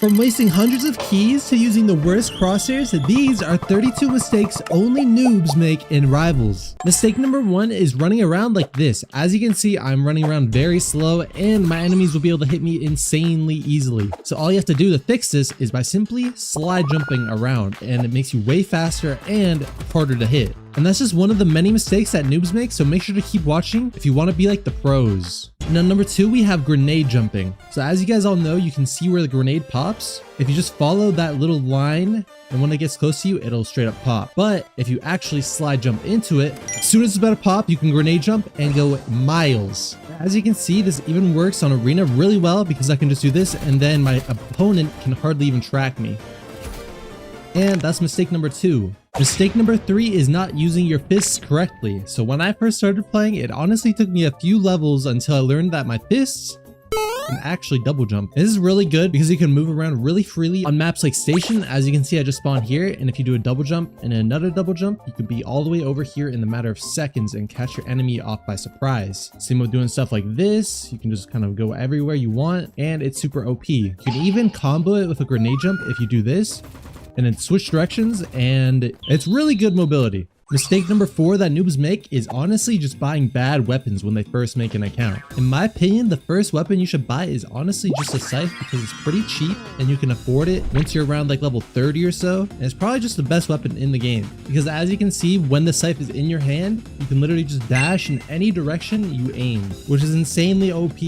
From wasting hundreds of keys to using the worst crosshairs, these are 32 mistakes only noobs make in Rivals. Mistake number 1 is running around like this. As you can see, I'm running around very slow and my enemies will be able to hit me insanely easily. So all you have to do to fix this is by simply slide jumping around, and it makes you way faster and harder to hit. And that's just one of the many mistakes that noobs make, so make sure to keep watching if you want to be like the pros. Now number 2, we have grenade jumping. So as you guys all know, you can see where the grenade pops. If you just follow that little line, and when it gets close to you, it'll straight up pop. But if you actually slide jump into it, as soon as it's about to pop, you can grenade jump and go miles. As you can see, this even works on arena really well because I can just do this and then my opponent can hardly even track me. And that's mistake number 2. Mistake number 3 is not using your fists correctly. So when I first started playing, it honestly took me a few levels until I learned that my fists can actually double jump. This is really good because you can move around really freely on maps like Station. As you can see, I just spawned here, and if you do a double jump and another double jump, you can be all the way over here in the matter of seconds and catch your enemy off by surprise. Same with doing stuff like this. You can just kind of go everywhere you want, and it's super OP. You can even combo it with a grenade jump if you do this, and then switch directions, and it's really good mobility. Mistake number 4 that noobs make is honestly just buying bad weapons when they first make an account. In my opinion, the first weapon you should buy is honestly just a scythe because it's pretty cheap and you can afford it once you're around like level 30 or so. And it's probably just the best weapon in the game because as you can see, when the scythe is in your hand, you can literally just dash in any direction you aim, which is insanely OP.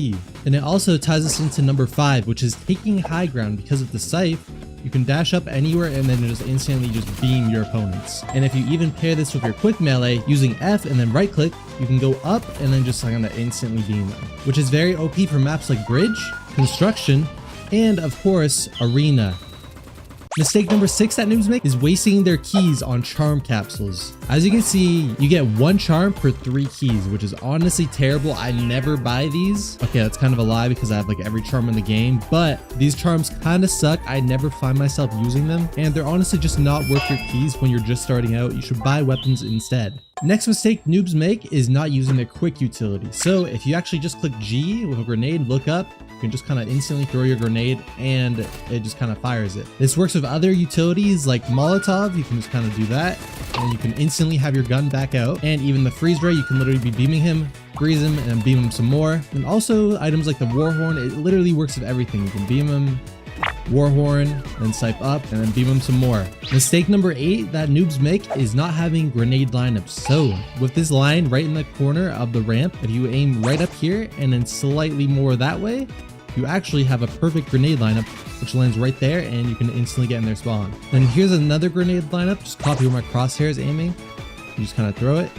And it also ties us into number 5, which is taking high ground. Because of the scythe, you can dash up anywhere and then just instantly just beam your opponents. And if you even pair this with your quick melee using F and then right click, you can go up and then just kind of instantly beam them, which is very OP for maps like Bridge, Construction, and of course, Arena. Mistake number 6 that noobs make is wasting their keys on charm capsules. As you can see, you get 1 charm per 3 keys, which is honestly terrible. I never buy these. Okay, that's kind of a lie because I have like every charm in the game, but these charms kind of suck. I never find myself using them, and they're honestly just not worth your keys when you're just starting out. You should buy weapons instead. Next mistake noobs make is not using their quick utility. So if you actually just click G with a grenade, look up, you can just kind of instantly throw your grenade and it just kind of fires it. This works with other utilities like Molotov. You can just kind of do that and you can instantly have your gun back out. And even the freeze ray, you can literally be beaming him, freeze him, and then beam him some more. And also items like the Warhorn, it literally works with everything. You can beam him, Warhorn, then scythe up, and then beam him some more. Mistake number 8 that noobs make is not having grenade lineups. So with this line right in the corner of the ramp, if you aim right up here and then slightly more that way, you actually have a perfect grenade lineup, which lands right there and you can instantly get in their spawn. Then here's another grenade lineup. Just copy where my crosshair is aiming. You just kind of throw it,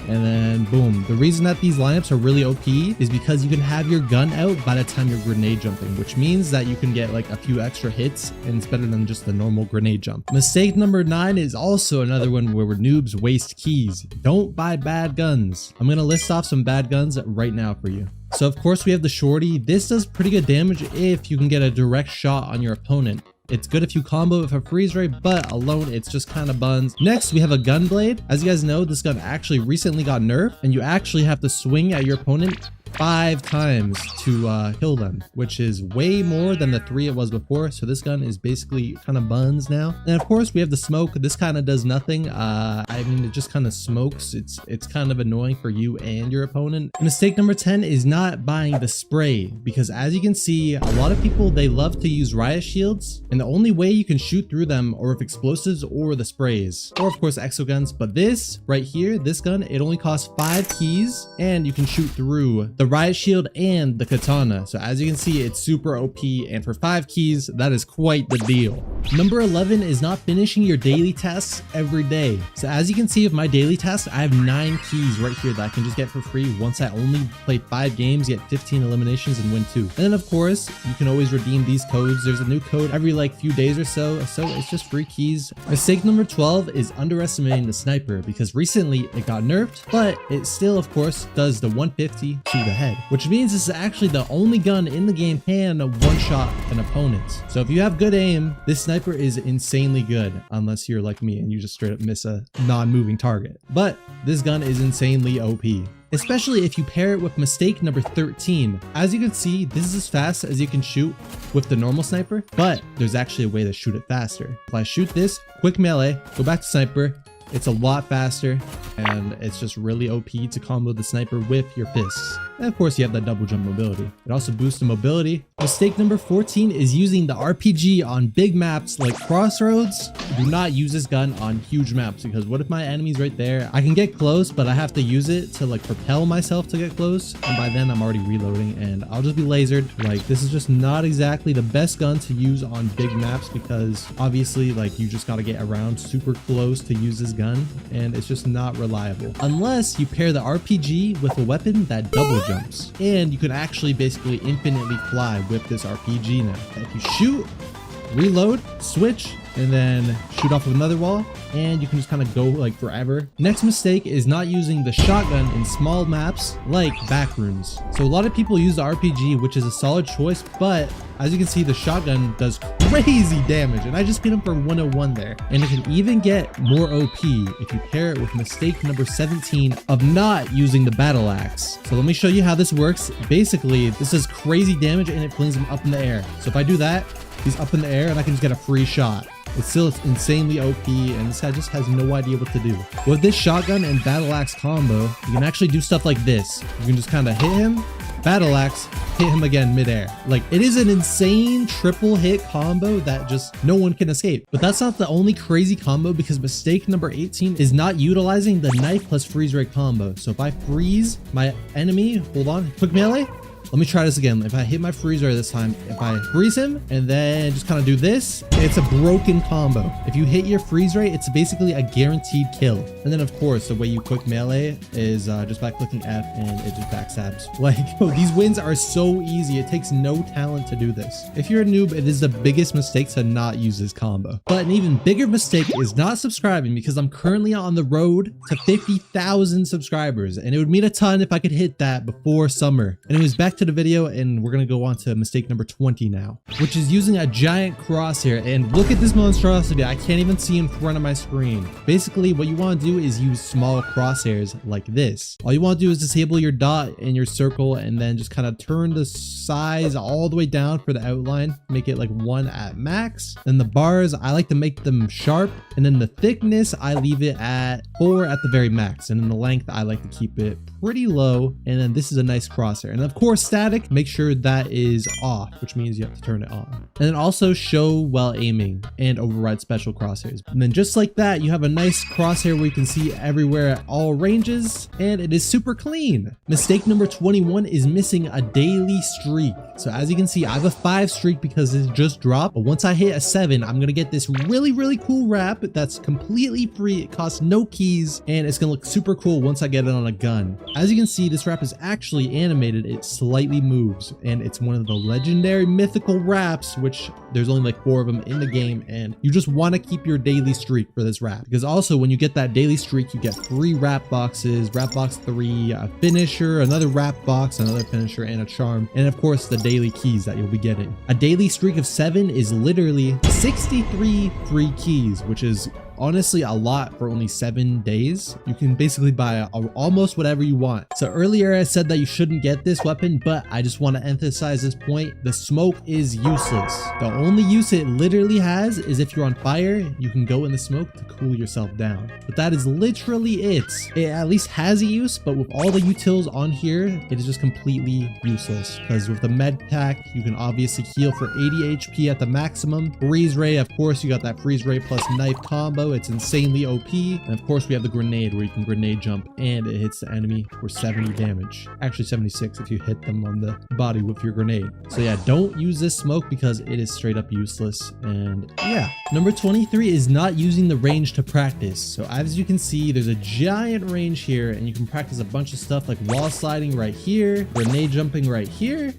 and then boom. The reason that these lineups are really OP is because you can have your gun out by the time you're grenade jumping, which means that you can get like a few extra hits and it's better than just the normal grenade jump. Mistake number 9 is also another one where noobs waste keys. Don't buy bad guns. I'm going to list off some bad guns right now for you. So of course we have the shorty. This does pretty good damage if you can get a direct shot on your opponent. It's good if you combo with a freeze ray, but alone it's just kind of buns. Next, we have a gun blade. As you guys know, this gun actually recently got nerfed, and you actually have to swing at your opponent 5 times to kill them, which is way more than the 3 it was before. So this gun is basically kind of buns now. And of course we have the smoke. This kind of does nothing. I mean, it just kind of smokes. It's kind of annoying for you and your opponent. Mistake number 10 is not buying the spray, because as you can see, a lot of people, they love to use riot shields, and the only way you can shoot through them are with explosives or the sprays, or of course exo guns. But this right here, this gun, it only costs 5 keys and you can shoot through the riot shield and the katana. So as you can see, it's super OP, and for 5 keys, that is quite the deal. Number 11 is not finishing your daily tasks every day. So as you can see with my daily tasks, I have 9 keys right here that I can just get for free once I only play 5 games, get 15 eliminations, and win 2. And then of course, you can always redeem these codes. There's a new code every like few days or so it's just free keys. Mistake number 12 is underestimating the sniper, because recently it got nerfed, but it still of course does the 150 to the head, which means this is actually the only gun in the game can one-shot an opponent. So if you have good aim, this sniper is insanely good, unless you're like me and you just straight up miss a non-moving target. But this gun is insanely OP. especially if you pair it with mistake number 13. As you can see, this is as fast as you can shoot with the normal sniper, but there's actually a way to shoot it faster. If I shoot this, quick melee, go back to sniper, it's a lot faster, and it's just really OP to combo the sniper with your fists. And of course, you have that double jump mobility. It also boosts the mobility. Mistake number 14 is using the RPG on big maps like Crossroads. Do not use this gun on huge maps, because what if my enemy's right there? I can get close, but I have to use it to like propel myself to get close. And by then I'm already reloading and I'll just be lasered. Like, this is just not exactly the best gun to use on big maps, because obviously like you just got to get around super close to use this gun, and it's just not reliable unless you pair the RPG with a weapon that double jumps, and you can actually basically infinitely fly with this RPG now. If you shoot, reload, switch, and then shoot off of another wall, and you can just kind of go like forever. Next mistake is not using the shotgun in small maps like backrooms. So a lot of people use the RPG, which is a solid choice, but as you can see, the shotgun does crazy damage, and I just hit him for 101 there. And it can even get more OP if you pair it with mistake number 17 of not using the battle axe. So let me show you how this works. Basically, this does crazy damage and it flings him up in the air. So if I do that, he's up in the air and I can just get a free shot. It's still insanely OP, and this guy just has no idea what to do. With this shotgun and battle axe combo, you can actually do stuff like this. You can just kind of hit him, battle axe, hit him again midair. Like, it is an insane triple hit combo that just no one can escape. But that's not the only crazy combo, because mistake number 18 is not utilizing the knife plus freeze ray combo. So if I freeze my enemy, hold on, quick melee. Let me try this again. If I hit my freeze ray this time, if I freeze him and then just kind of do this, it's a broken combo. If you hit your freeze ray, it's basically a guaranteed kill. And then of course, the way you quick melee is just by clicking F, and it just backstabs. Like, these wins are so easy. It takes no talent to do this. If you're a noob, it is the biggest mistake to not use this combo. But an even bigger mistake is not subscribing, because I'm currently on the road to 50,000 subscribers, and it would mean a ton if I could hit that before summer. Anyways, back to the video, and we're gonna go on to mistake number 20 now, which is using a giant crosshair. And look at this monstrosity. I can't even see in front of my screen. Basically, what you want to do is use small crosshairs like this. All you want to do is disable your dot in your circle, and then just kind of turn the size all the way down for the outline, make it like 1 at max. Then the bars, I like to make them sharp, and then the thickness, I leave it at 4 at the very max, and then the length, I like to keep it pretty low. And then this is a nice crosshair. And of course, static, make sure that is off, which means you have to turn it on. And then also show while aiming and override special crosshairs. And then just like that, you have a nice crosshair where you can see everywhere at all ranges, and it is super clean. Mistake number 21 is missing a daily streak. So as you can see, I have a 5 streak because it just dropped, but once I hit a 7, I'm gonna get this really cool wrap that's completely free. It costs no keys, and it's gonna look super cool once I get it on a gun. As you can see, this wrap is actually animated. It slightly moves, and it's one of the legendary mythical wraps, which there's only like 4 of them in the game, and you just want to keep your daily streak for this wrap, because also when you get that daily streak, you get 3 wrap boxes, wrap box 3, a finisher, another wrap box, another finisher, and a charm, and of course the daily keys that you'll be getting. A daily streak of 7 is literally 63 free keys, which is honestly a lot for only 7 days. You can basically buy almost whatever you want. So earlier I said that you shouldn't get this weapon, but I just want to emphasize this point. The smoke is useless. The only use it literally has is if you're on fire, you can go in the smoke to cool yourself down. But that is literally it. It at least has a use, but with all the utils on here, it is just completely useless. Because with the med pack, you can obviously heal for 80 HP at the maximum. Freeze ray, of course, you got that freeze ray plus knife combo. It's insanely OP. And of course, we have the grenade where you can grenade jump, and it hits the enemy for 70 damage. Actually 76 if you hit them on the body with your grenade. So yeah, don't use this smoke because it is straight up useless. And yeah, number 23 is not using the range to practice. So as you can see, there's a giant range here, and you can practice a bunch of stuff like wall sliding right here, grenade jumping right here,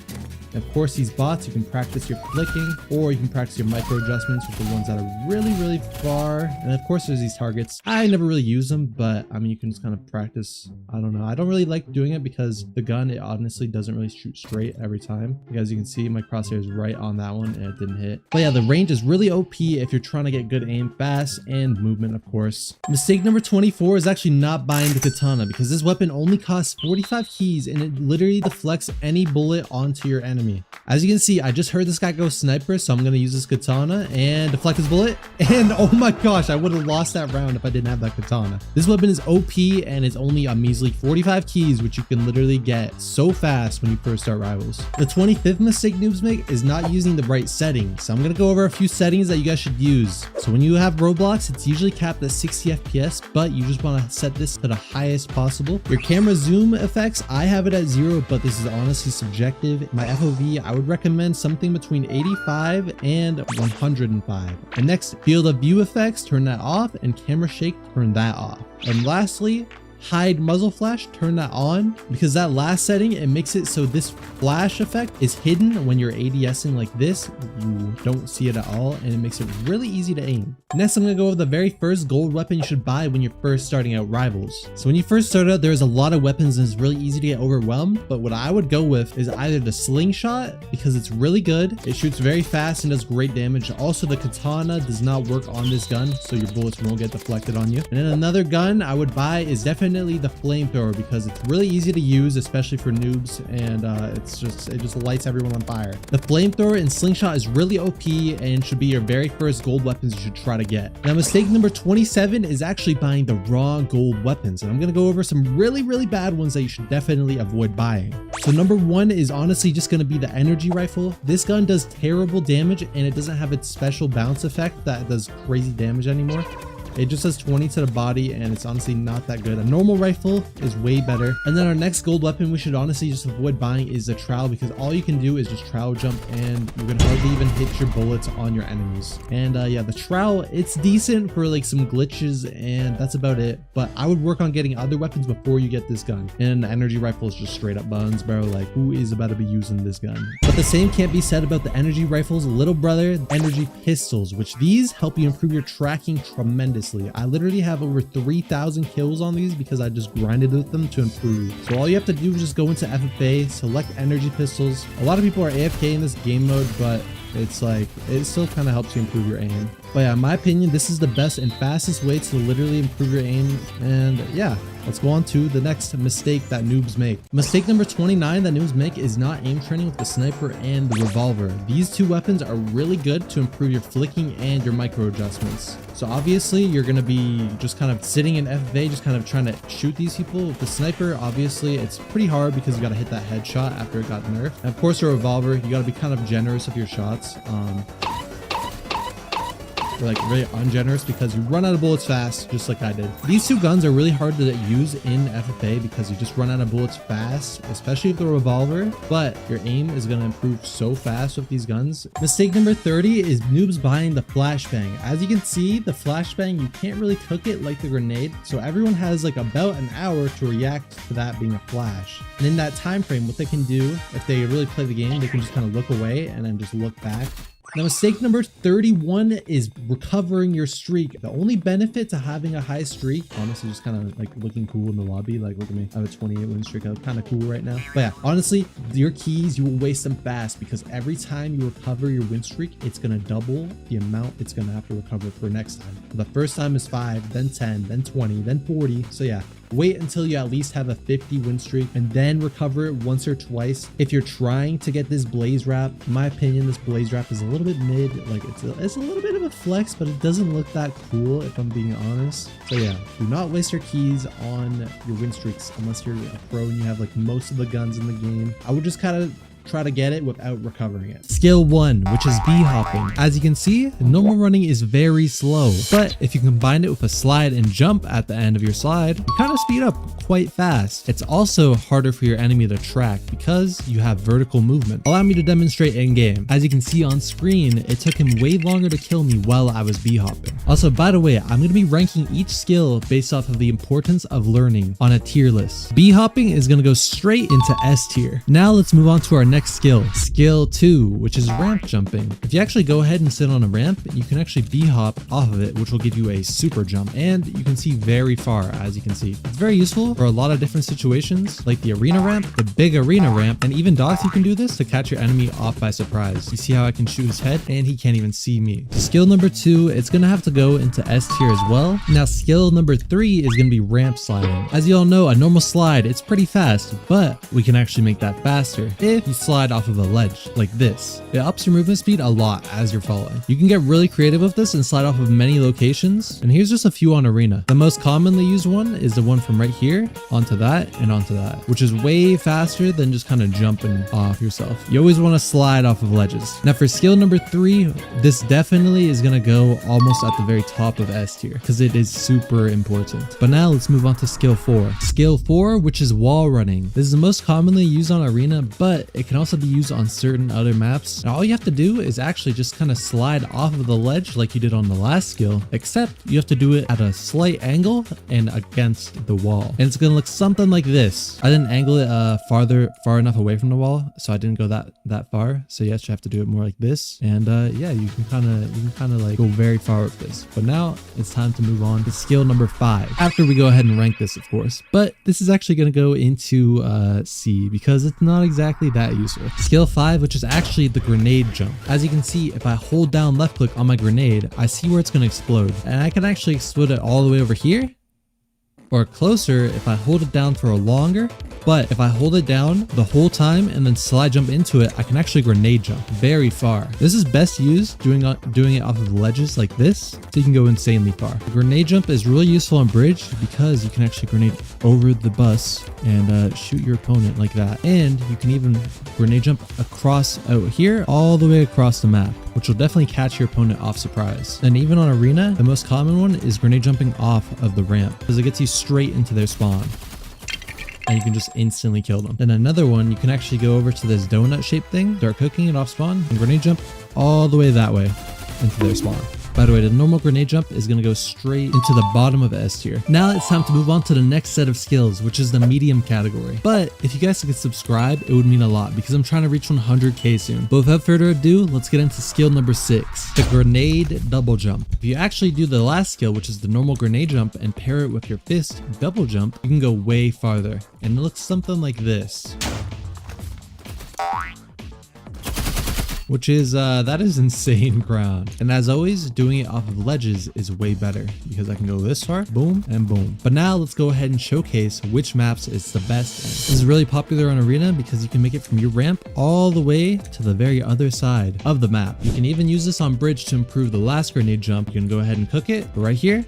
And of course, these bots, you can practice your flicking, or you can practice your micro adjustments with the ones that are really far. And of course, there's these targets. I never really use them, but I mean, you can just kind of practice. I don't know. I don't really like doing it because the gun, it honestly doesn't really shoot straight every time. As you can see, my crosshair is right on that one and it didn't hit. But yeah, the range is really OP if you're trying to get good aim, fast, and movement, of course. Mistake number 24 is actually not buying the katana, because this weapon only costs 45 keys and it literally deflects any bullet onto your enemy. As you can see, I just heard this guy go sniper, so I'm going to use this katana and deflect his bullet. And oh my gosh, I would have lost that round if I didn't have that katana. This weapon is OP and it's only a measly 45 keys, which you can literally get so fast when you first start Rivals. The 25th mistake noobs make is not using the right settings. So I'm going to go over a few settings that you guys should use. So when you have Roblox, it's usually capped at 60 FPS, but you just want to set this to the highest possible. Your camera zoom effects, I have it at 0, but this is honestly subjective. My FOV, I would recommend something between 85 and 105. And next, field of view effects, turn that off, and camera shake, turn that off. And lastly, hide muzzle flash, turn that on, because that last setting, it makes it so this flash effect is hidden when you're ADSing like this. You don't see it at all, and it makes it really easy to aim. Next, I'm going to go over the very first gold weapon you should buy when you're first starting out Rivals. So when you first start out, there's a lot of weapons and it's really easy to get overwhelmed, but what I would go with is either the slingshot, because it's really good, it shoots very fast and does great damage. Also, the katana does not work on this gun, so your bullets won't get deflected on you. And then another gun I would buy is definitely the flamethrower, because it's really easy to use, especially for noobs, and it just lights everyone on fire. The flamethrower and slingshot is really OP and should be your very first gold weapons you should try to get. Now, mistake number 27 is actually buying the wrong gold weapons, and I'm going to go over some really bad ones that you should definitely avoid buying. So number 1 is honestly just going to be the energy rifle. This gun does terrible damage and it doesn't have its special bounce effect that does crazy damage anymore. It just does 20 to the body and it's honestly not that good. A normal rifle is way better. And then our next gold weapon we should honestly just avoid buying is the trowel, because all you can do is just trowel jump and you're gonna hardly even hit your bullets on your enemies. And yeah, the trowel, it's decent for like some glitches and that's about it. But I would work on getting other weapons before you get this gun. And the energy rifle is just straight up buns, bro. Like, who is about to be using this gun? But the same can't be said about the energy rifle's little brother, energy pistols, which these help you improve your tracking tremendously. I literally have over 3,000 kills on these because I just grinded with them to improve. So all you have to do is just go into FFA, select energy pistols. A lot of people are AFK in this game mode, but it's like, it still kind of helps you improve your aim. But yeah, in my opinion, this is the best and fastest way to literally improve your aim. And yeah, let's go on to the next mistake that noobs make. Mistake number 29 that noobs make is not aim training with the sniper and the revolver. These two weapons are really good to improve your flicking and your micro adjustments. So obviously you're going to be just kind of sitting in FFA, just kind of trying to shoot these people. With the sniper, obviously it's pretty hard because you got to hit that headshot after it got nerfed. And of course, a revolver, you got to be kind of generous with your shots. Like really ungenerous because you run out of bullets fast, just like I did. These two guns are really hard to use in FFA because you just run out of bullets fast, especially with the revolver, but your aim is going to improve so fast with these guns. Mistake number 30 is noobs buying the flashbang. As you can see, the flashbang, you can't really cook it like the grenade, so everyone has like about an hour to react to that being a flash. And in that time frame, what they can do, if they really play the game, they can just kind of look away and then just look back. Now, mistake number 31 is recovering your streak. The only benefit to having a high streak, honestly, just kind of like looking cool in the lobby. Like, look at me. I have a 28 win streak. I look kind of cool right now. But yeah, honestly, your keys, you will waste them fast because every time you recover your win streak, it's going to double the amount it's going to have to recover for next time. The first time is 5, then 10, then 20, then 40. So yeah, wait until you at least have a 50 win streak and then recover it once or twice. If you're trying to get this blaze wrap, in my opinion, this blaze wrap is a little bit mid. Like it's a little bit of a flex, but it doesn't look that cool if I'm being honest. So yeah, do not waste your keys on your win streaks unless you're a pro and you have like most of the guns in the game. I would just kind of try to get it without recovering it. Skill 1, which is bee hopping. As you can see, normal running is very slow, but if you combine it with a slide and jump at the end of your slide, you kind of speed up quite fast. It's also harder for your enemy to track because you have vertical movement. Allow me to demonstrate in game. As you can see on screen, it took him way longer to kill me while I was bee hopping. Also, by the way, I'm going to be ranking each skill based off of the importance of learning on a tier list. Bee hopping is going to go straight into S tier. Now let's move on to our next next skill, skill 2, which is ramp jumping. If you actually go ahead and sit on a ramp, you can actually B-hop off of it, which will give you a super jump, and you can see very far, as you can see. It's very useful for a lot of different situations, like the arena ramp, the big arena ramp, and even dots. You can do this to catch your enemy off by surprise. You see how I can shoot his head, and he can't even see me. So skill number 2, it's gonna have to go into S tier as well. Now skill number 3 is gonna be ramp sliding. As you all know, a normal slide, it's pretty fast, but we can actually make that faster if you slide off of a ledge like this. It ups your movement speed a lot as you're falling. You can get really creative with this and slide off of many locations, and here's just a few on arena. The most commonly used one is the one from right here onto that and onto that, which is way faster than just kind of jumping off yourself. You always want to slide off of ledges. Now for skill number 3, this definitely is going to go almost at the very top of S tier because it is super important. But now let's move on to skill 4. Skill 4, which is wall running. This is the most commonly used on arena, but it can also be used on certain other maps. Now all you have to do is actually just kind of slide off of the ledge like you did on the last skill, except you have to do it at a slight angle and against the wall. And it's going to look something like this. I didn't angle it far enough away from the wall, so I didn't go that far. So yes, you have to do it more like this. And yeah, you can kind of like go very far with this. But now it's time to move on to skill number 5. After we go ahead and rank this, of course. But this is actually going to go into C because it's not exactly that useful. Skill 5, which is actually the grenade jump. As you can see, if I hold down left click on my grenade, I see where it's going to explode. And I can actually explode it all the way over here, or closer if I hold it down for a longer. But if I hold it down the whole time and then slide jump into it, I can actually grenade jump very far. This is best used doing it off of ledges like this, so you can go insanely far. The grenade jump is really useful on bridge because you can actually grenade over the bus and shoot your opponent like that. And you can even grenade jump across out here all the way across the map, which will definitely catch your opponent off surprise. And even on arena, the most common one is grenade jumping off of the ramp because it gets you straight into their spawn, and you can just instantly kill them. Then another one, you can actually go over to this donut shaped thing, start cooking it off spawn, and grenade jump all the way that way into their spawn. By the way, the normal grenade jump is going to go straight into the bottom of S tier. Now it's time to move on to the next set of skills, which is the medium category. But if you guys could subscribe, it would mean a lot because I'm trying to reach 100k soon. But without further ado, let's get into skill number 6, the grenade double jump. If you actually do the last skill, which is the normal grenade jump, and pair it with your fist double jump, you can go way farther. And it looks something like this. Which is, that is insane ground. And as always, doing it off of ledges is way better because I can go this far, boom, and boom. But now let's go ahead and showcase which maps it's the best in. This is really popular on arena because you can make it from your ramp all the way to the very other side of the map. You can even use this on bridge to improve the last grenade jump. You can go ahead and cook it right here,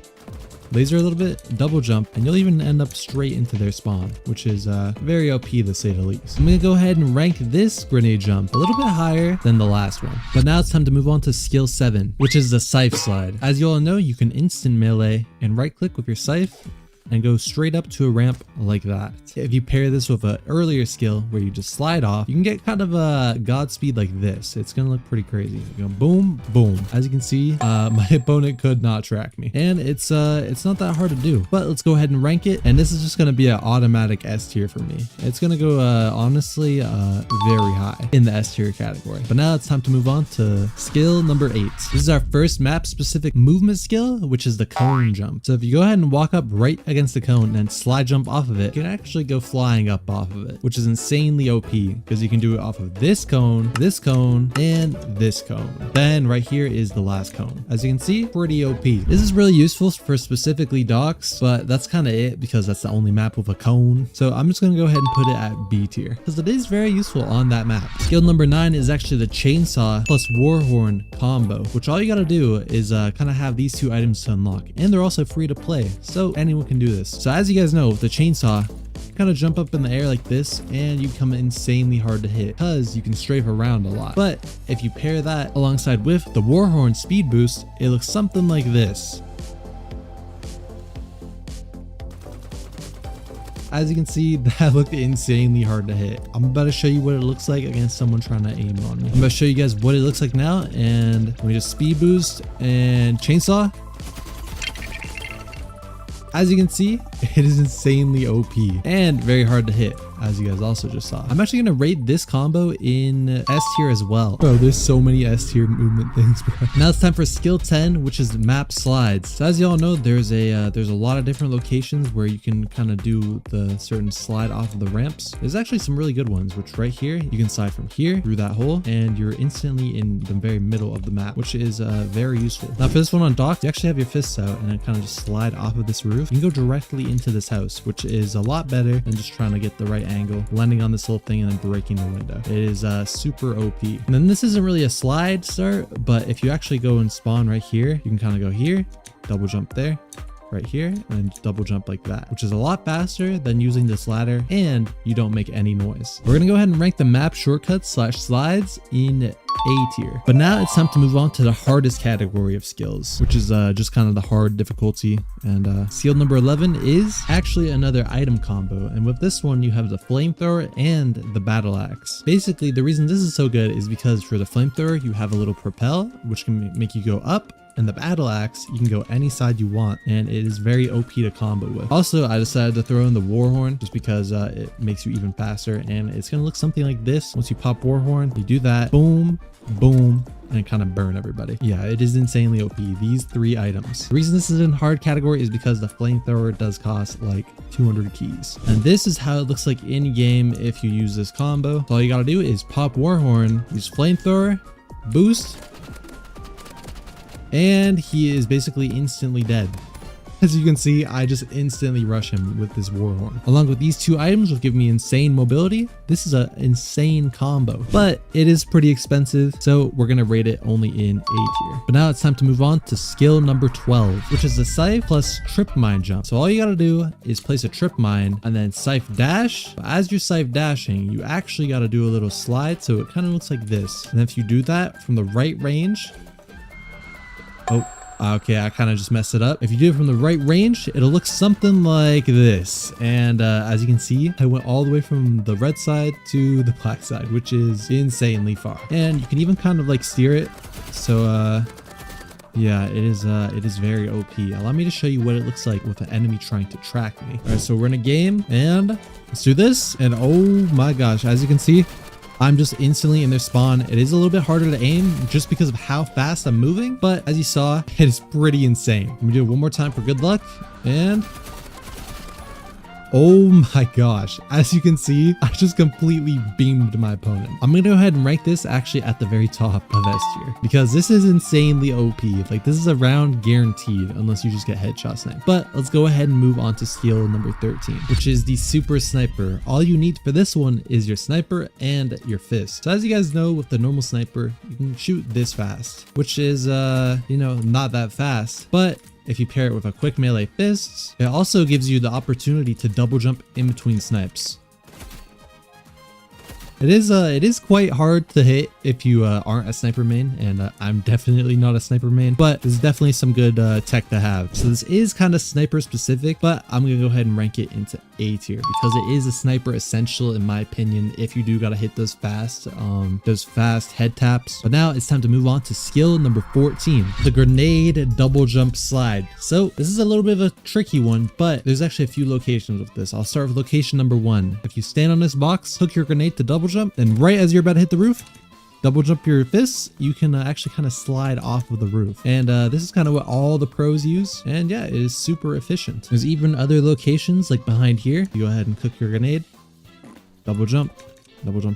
laser a little bit, double jump, and you'll even end up straight into their spawn, which is very OP to say the least. I'm gonna go ahead and rank this grenade jump a little bit higher than the last one. But now it's time to move on to skill 7, which is the scythe slide. As you all know, you can instant melee and right click with your scythe and go straight up to a ramp like that. If you pair this with an earlier skill where you just slide off, you can get kind of a Godspeed like this. It's gonna look pretty crazy. You go boom, boom. As you can see, my opponent could not track me, and it's not that hard to do. But let's go ahead and rank it, and this is just gonna be an automatic S tier for me. It's gonna go honestly very high in the S tier category. But now it's time to move on to skill number 8. This is our first map specific movement skill, which is the cone jump. So if you go ahead and walk up right against the cone and then slide jump off of it, you can actually go flying up off of it, which is insanely OP because you can do it off of this cone, and this cone. Then right here is the last cone. As you can see, pretty OP. This is really useful for specifically docks, but that's kind of it because that's the only map with a cone. So I'm just gonna go ahead and put it at B tier because it is very useful on that map. Skill number 9 is actually the chainsaw plus warhorn combo, which all you gotta do is kind of have these 2 items to unlock, and they're also free to play, so anyone can do this. So as you guys know, with the chainsaw, you kind of jump up in the air like this and you become insanely hard to hit because you can strafe around a lot. But if you pair that alongside with the warhorn speed boost, it looks something like this. As you can see, that looked insanely hard to hit. I'm about to show you what it looks like against someone trying to aim on me. I'm about to show you guys what it looks like now, and let me just speed boost and chainsaw. As you can see, it is insanely OP and very hard to hit. as you guys also just saw. I'm actually gonna rate this combo in S tier as well. Bro, there's so many S tier movement things, bro. Now it's time for skill 10, which is map slides. So as you all know, there's a lot of different locations where you can kind of do the certain slide off of the ramps. There's actually some really good ones, which right here, you can slide from here through that hole, and you're instantly in the very middle of the map, which is very useful. Now for this one on dock, you actually have your fists out and then kind of just slide off of this roof. You can go directly into this house, which is a lot better than just trying to get the right angle, landing on this whole thing and then breaking the window. It is super OP. And then this isn't really a slide start, but if you actually go and spawn right here, you can kind of go here, double jump there, right here, and double jump like that, which is a lot faster than using this ladder, and you don't make any noise. We're gonna go ahead and rank the map shortcuts / slides in A tier. But now it's time to move on to the hardest category of skills, which is just kind of the hard difficulty. And skill number 11 is actually another item combo. And with this one, you have the flamethrower and the battle axe. Basically, the reason this is so good is because for the flamethrower, you have a little propel, which can make you go up. And the battle axe, you can go any side you want, and it is very OP to combo with. Also, I decided to throw in the warhorn just because it makes you even faster, and it's gonna look something like this. Once you pop warhorn, you do that, boom, boom, and kind of burn everybody. Yeah, it is insanely OP, these 3 items. The reason this is in hard category is because the flamethrower does cost like 200 keys. And this is how it looks like in game if you use this combo. So all you gotta do is pop warhorn, use flamethrower, boost, and he is basically instantly dead. As you can see, I just instantly rush him with this warhorn. Along with these 2 items will give me insane mobility. This is an insane combo, but it is pretty expensive, so we're gonna rate it only in A tier. But now it's time to move on to skill number 12, which is the scythe plus trip mine jump. So all you gotta do is place a trip mine and then scythe dash. But as you're scythe dashing, you actually gotta do a little slide, so it kind of looks like this. And if you do that from the right range, oh, okay, I kind of just messed it up. If you do it from the right range, it'll look something like this. And as you can see, I went all the way from the red side to the black side, which is insanely far. And you can even kind of like steer it. So yeah, it is very OP. Allow me to show you what it looks like with an enemy trying to track me. All right, so we're in a game and let's do this. And oh my gosh, as you can see, I'm just instantly in their spawn. It is a little bit harder to aim just because of how fast I'm moving, but as you saw, it is pretty insane. Let me do it one more time for good luck, and oh my gosh, as you can see, I just completely beamed my opponent. I'm gonna go ahead and rank this actually at the very top of S tier because this is insanely OP. Like, this is a round guaranteed unless you just get headshot sniped. But let's go ahead and move on to skill number 13, which is the super sniper. All you need for this one is your sniper and your fist. So as you guys know, with the normal sniper, you can shoot this fast, which is you know, not that fast, but if you pair it with a quick melee fists, it also gives you the opportunity to double jump in between snipes. It is quite hard to hit if you aren't a sniper main, and I'm definitely not a sniper main, but there's definitely some good tech to have. So this is kind of sniper specific, but I'm gonna go ahead and rank it into A tier because it is a sniper essential in my opinion if you do gotta hit those fast head taps. But now it's time to move on to skill number 14, the grenade double jump slide. So this is a little bit of a tricky one, but there's actually a few locations with this. I'll start with location number 1. If you stand on this box, hook your grenade to double jump, and right as you're about to hit the roof, double jump your fists, you can actually kind of slide off of the roof. And this is kind of what all the pros use, and yeah, it is super efficient. There's even other locations like behind here. You go ahead and cook your grenade, double jump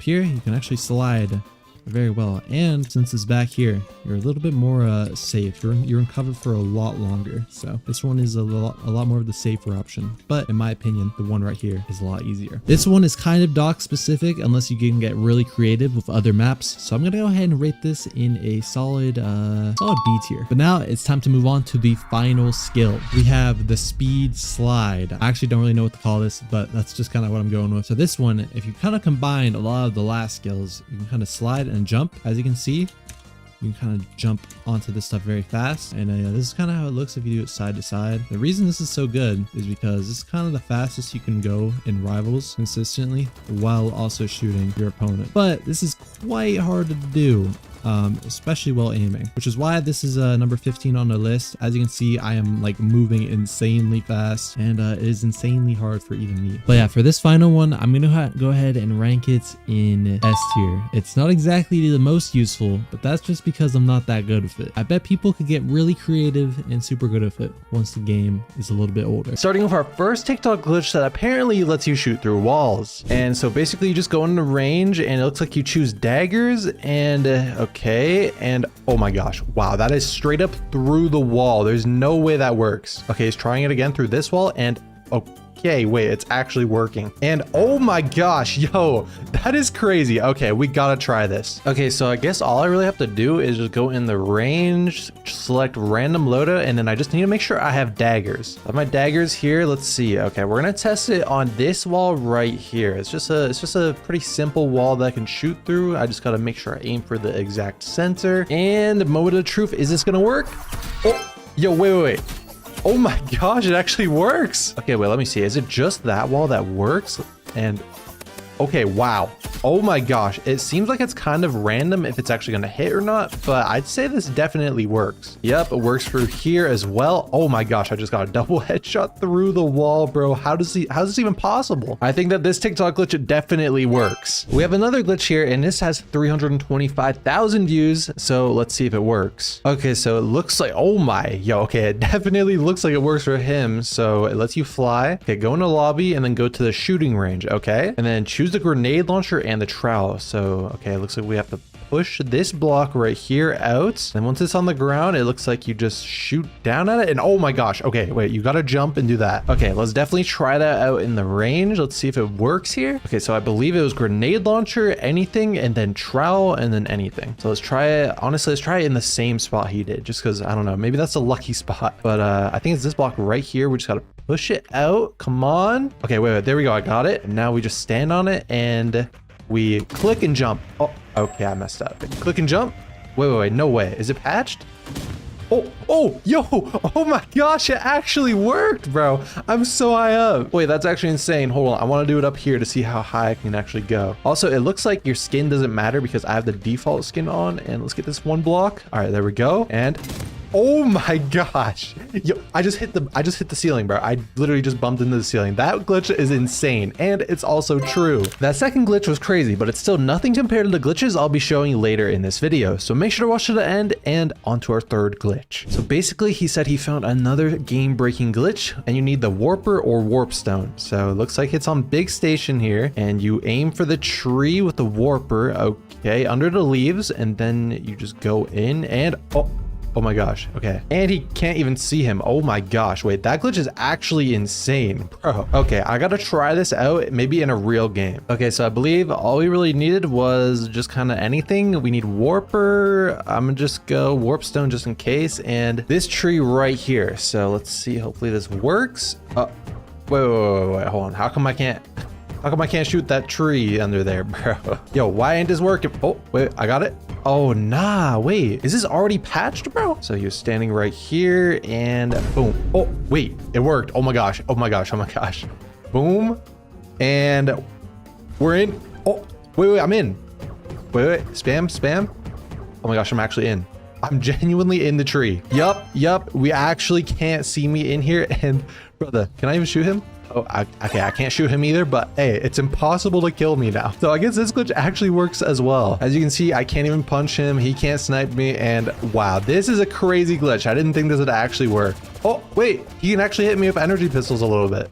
here, you can actually slide very well. And since it's back here, you're a little bit more safe. You're in cover for a lot longer. So this one is a lot more of the safer option. But in my opinion, the one right here is a lot easier. This one is kind of dock specific unless you can get really creative with other maps. So I'm gonna go ahead and rate this in a solid B tier. But now it's time to move on to the final skill. We have the speed slide. I actually don't really know what to call this, but that's just kind of what I'm going with. So this one, if you kind of combine a lot of the last skills, you can kind of slide and jump. As you can see, you can kind of jump onto this stuff very fast, and this is kind of how it looks if you do it side to side. The reason this is so good is because this is kind of the fastest you can go in rivals consistently while also shooting your opponent, but this is quite hard to do especially while aiming, which is why this is number 15 on the list. As you can see, I am like moving insanely fast, and it is insanely hard for even me. But yeah, for this final one, I'm gonna go ahead and rank it in S tier. It's not exactly the most useful, but that's just because I'm not that good with it. I bet people could get really creative and super good with it once the game is a little bit older. Starting with our first TikTok glitch that apparently lets you shoot through walls. And so basically you just go into range and it looks like you choose daggers and okay. And oh my gosh, wow, that is straight up through the wall. There's no way that works. Okay, he's trying it again through this wall and okay, wait, it's actually working. And oh my gosh, yo, that is crazy. Okay, we gotta try this. Okay, so I guess all I really have to do is just go in the range, select random loadout, and then I just need to make sure I have daggers. I have my daggers here. Let's see. Okay, we're gonna test it on this wall right here. It's just a pretty simple wall that I can shoot through. I just gotta make sure I aim for the exact center. And the moment of truth, is this gonna work? Oh, yo, wait. Oh my gosh, it actually works. Okay, wait, let me see. Is it just that wall that works? And okay, wow. Oh my gosh, it seems like it's kind of random if it's actually gonna hit or not, but I'd say this definitely works. Yep, it works through here as well. Oh my gosh, I just got a double headshot through the wall, bro. How's this even possible? I think that this TikTok glitch definitely works. We have another glitch here, and this has 325,000 views, so let's see if it works. Okay, so it looks like, oh my, yo, okay, it definitely looks like it works for him. So it lets you fly. Okay, go into lobby and then go to the shooting range, okay? And then choose the grenade launcher and the trowel. So okay, it looks like we have to push this block right here out, and once it's on the ground, it looks like you just shoot down at it. And oh my gosh, okay, wait, you gotta jump and do that. Okay, let's definitely try that out in the range. Let's see if it works here. Okay, so I believe it was grenade launcher, anything, and then trowel, and then anything. So let's try it. Honestly, let's try it in the same spot he did, just because I don't know, maybe that's a lucky spot. But I think it's this block right here. We just gotta push it out. Come on. Okay, wait, there we go. I got it. And now we just stand on it and we click and jump. Oh, okay, I messed up. Click and jump. Wait, no way. Is it patched? Yo, oh my gosh, it actually worked, bro. I'm so high up. Wait, that's actually insane. Hold on, I want to do it up here to see how high I can actually go. Also, it looks like your skin doesn't matter because I have the default skin on, and let's get this one block. All right, there we go. And oh my gosh, yo, I just hit the ceiling, bro. I literally just bumped into the ceiling. That glitch is insane, and it's also true. That second glitch was crazy, but it's still nothing compared to the glitches I'll be showing later in this video. So make sure to watch to the end and onto our third glitch. So basically, he said he found another game-breaking glitch, and you need the warper or warp stone. So it looks like it's on big station here, and you aim for the tree with the warper, okay, under the leaves, and then you just go in and oh my gosh, okay. And he can't even see him. Oh my gosh, wait, that glitch is actually insane, bro. Okay, I gotta try this out, maybe in a real game. Okay, so I believe all we really needed was just kind of anything. We need warper. I'm gonna just go warpstone just in case, and this tree right here. So let's see, hopefully this works. Wait, hold on. How come I can't shoot that tree under there, bro? Yo, why ain't this working? Oh, wait, I got it. Oh, nah, wait. Is this already patched, bro? So you're standing right here and boom. Oh, wait, it worked. Oh my gosh. Boom. And we're in. Oh, wait, I'm in. Wait, spam. Oh my gosh, I'm actually in. I'm genuinely in the tree. Yup. We actually can't see me in here. And brother, can I even shoot him? Oh, okay, I can't shoot him either, but hey, it's impossible to kill me now. So I guess this glitch actually works as well. As you can see, I can't even punch him. He can't snipe me. And wow, this is a crazy glitch. I didn't think this would actually work. Oh, wait, he can actually hit me with energy pistols a little bit.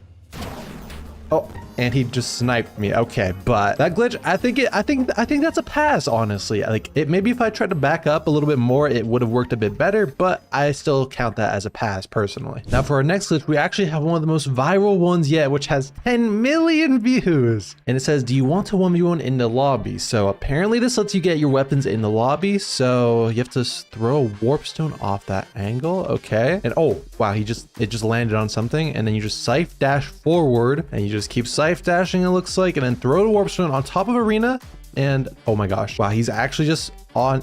Oh, and he just sniped me. Okay, but that glitch, I think that's a pass, honestly. Like, it maybe if I tried to back up a little bit more, it would have worked a bit better, but I still count that as a pass personally. Now for our next glitch, we actually have one of the most viral ones yet, which has 10 million views. And it says, do you want to 1v1 in the lobby? So apparently this lets you get your weapons in the lobby. So you have to throw a warpstone off that angle. Okay. And oh, wow, it just landed on something. And then you just scythe dash forward and you just keep scythe dashing, it looks like, and then throw the warpstone on top of arena. And oh my gosh, wow, he's actually just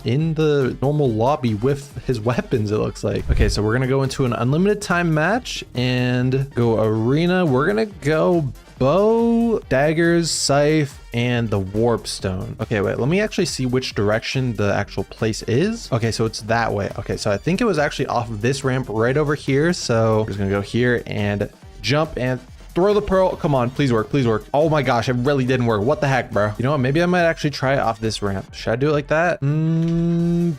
in the normal lobby with his weapons, it looks like. Okay, so we're gonna go into an unlimited time match and go arena. We're gonna go bow, daggers, scythe, and the warp stone. Okay, wait, let me actually see which direction the actual place is. Okay, so it's that way. Okay, so I think it was actually off of this ramp right over here. So we're just gonna go here and jump and throw the pearl. Come on, please work, please work. Oh my gosh, it really didn't work. What the heck, bro? You know what? Maybe I might actually try it off this ramp. Should I do it like that? Boom.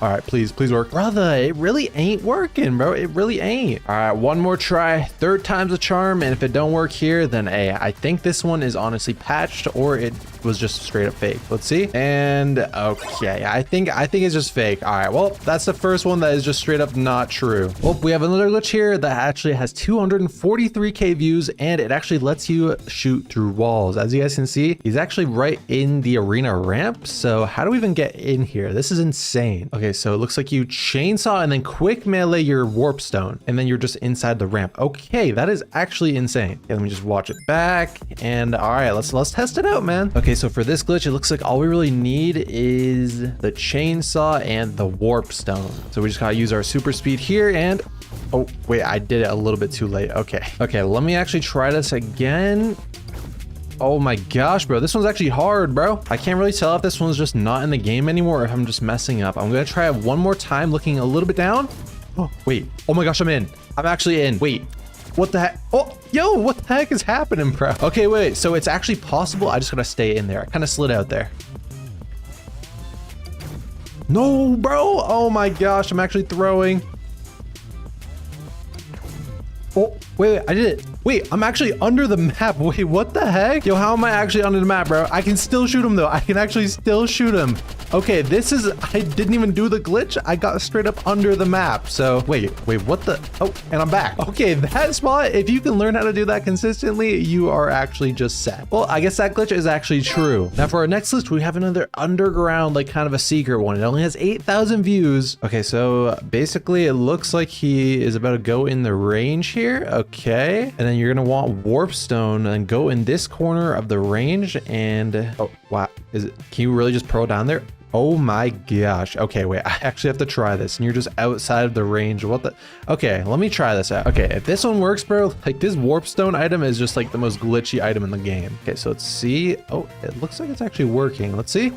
All right, please work. Brother, it really ain't working, bro. It really ain't. All right, one more try. Third time's a charm. And if it don't work here, then hey, I think this one is honestly patched or it was just straight up fake. Let's see. And okay, I think it's just fake. All right, well, that's the first one that is just straight up not true. Well, we have another glitch here that actually has 243k views, and it actually lets you shoot through walls. As you guys can see, he's actually right in the arena ramp. So how do we even get in here? This is insane. Okay, so it looks like you chainsaw and then quick melee your warp stone, and then you're just inside the ramp. Okay, that is actually insane. Okay, let me just watch it back. And all right, let's test it out, man. Okay, so for this glitch, it looks like all we really need is the chainsaw and the warp stone. So we just gotta use our super speed here and oh, wait, I did it a little bit too late. Okay, let me actually try this again. Oh my gosh, bro, this one's actually hard, bro. I can't really tell if this one's just not in the game anymore or if I'm just messing up. I'm gonna try it one more time, looking a little bit down. Oh, wait. Oh my gosh, I'm in. I'm actually in. Wait. What the heck? Oh, yo, what the heck is happening, bro? Okay, wait, so it's actually possible. I just gotta stay in there. I kind of slid out there. No, bro. Oh my gosh, I'm actually throwing. Oh, wait, I did it. Wait, I'm actually under the map. Wait, what the heck? Yo, how am I actually under the map, bro? I can still shoot him, though. I can actually still shoot him. Okay, this is... I didn't even do the glitch. I got straight up under the map. So, wait, what the... Oh, and I'm back. Okay, that spot, if you can learn how to do that consistently, you are actually just set. Well, I guess that glitch is actually true. Now, for our next list, we have another underground, like, kind of a secret one. It only has 8,000 views. Okay, so basically, it looks like he is about to go in the range here. Okay, and then you're gonna want warp stone and go in this corner of the range and oh wow, can you really just pearl down there? Oh my gosh. Okay, wait, I actually have to try this and you're just outside of the range. What the? Okay, let me try this out. Okay, if this one works, bro, like this warp stone item is just like the most glitchy item in the game. Okay, so let's see. Oh, it looks like it's actually working. Let's see.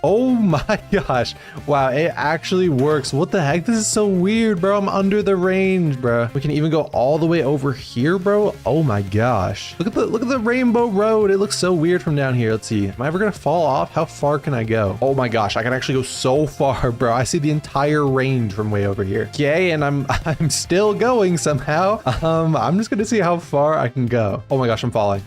Oh my gosh. Wow, it actually works. What the heck? This is so weird, bro. I'm under the range, bro. We can even go all the way over here, bro. Oh my gosh. Look at the rainbow road. It looks so weird from down here. Let's see. Am I ever gonna fall off? How far can I go? Oh my gosh, I can actually go so far, bro. I see the entire range from way over here. Okay, and I'm still going somehow. I'm just gonna see how far I can go. Oh my gosh, I'm falling.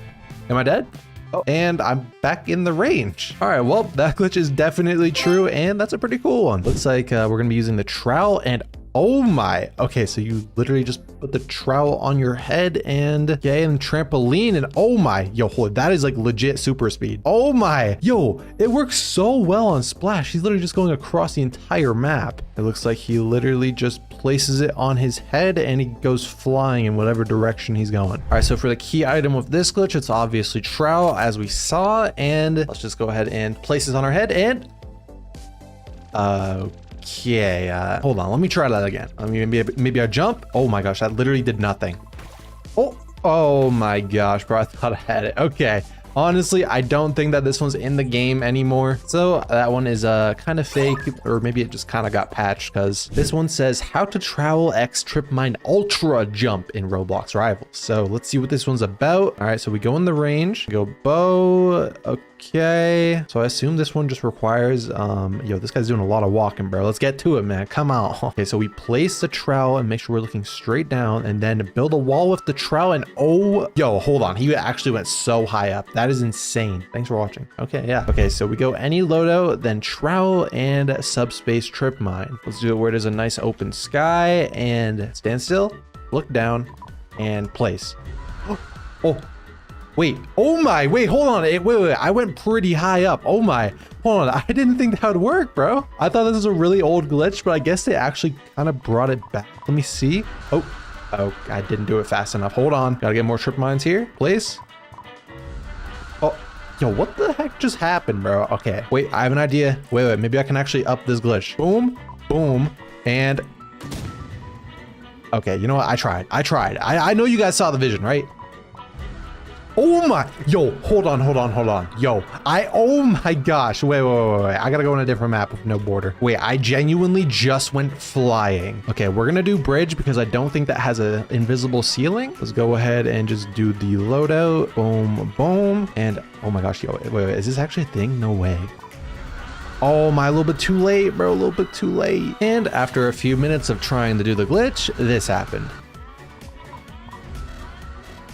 Am I dead? Oh, and I'm back in the range. All right, well, that glitch is definitely true, and that's a pretty cool one. Looks like we're gonna be using the trowel, and oh my. Okay, so you literally just put the trowel on your head and okay, and trampoline, and oh my, yo, that is like legit super speed. Oh my, yo, it works so well on Splash. He's literally just going across the entire map. It looks like he literally just places it on his head and he goes flying in whatever direction he's going. All right, so for the key item with this glitch, it's obviously trowel as we saw, and let's just go ahead and place this on our head and okay, hold on, let me try that again. I mean, maybe I jump. Oh my gosh, that literally did nothing. Oh my gosh, bro, I thought I had it. Okay, honestly, I don't think that this one's in the game anymore. So that one is kind of fake, or maybe it just kind of got patched because this one says how to trowel X trip mine ultra jump in Roblox Rivals. So let's see what this one's about. All right, so we go in the range, go bow. Okay, so I assume this one just requires yo, this guy's doing a lot of walking, bro. Let's get to it, man. Come on. Okay, so we place the trowel and make sure we're looking straight down, and then build a wall with the trowel. And oh, yo, hold on, he actually went so high up. That is insane. Thanks for watching. Okay, yeah. Okay, so we go any loadout, then trowel and subspace trip mine. Let's do it where there's a nice open sky, and stand still, look down, and place. Oh, wait, oh my, wait, hold on. Wait, I went pretty high up. Oh my, hold on. I didn't think that would work, bro. I thought this was a really old glitch, but I guess they actually kind of brought it back. Let me see. Oh, I didn't do it fast enough. Hold on. Gotta get more trip mines here, please. Oh, yo, what the heck just happened, bro? Okay, wait, I have an idea. Wait, maybe I can actually up this glitch. Boom, boom, and okay, you know what? I tried. I know you guys saw the vision, right? Oh my, yo, hold on. Yo, oh my gosh. Wait. I gotta go on a different map with no border. Wait, I genuinely just went flying. Okay, we're gonna do bridge because I don't think that has an invisible ceiling. Let's go ahead and just do the loadout. Boom, boom. And oh my gosh, yo, wait, is this actually a thing? No way. Oh my, a little bit too late, bro, a little bit too late. And after a few minutes of trying to do the glitch, this happened.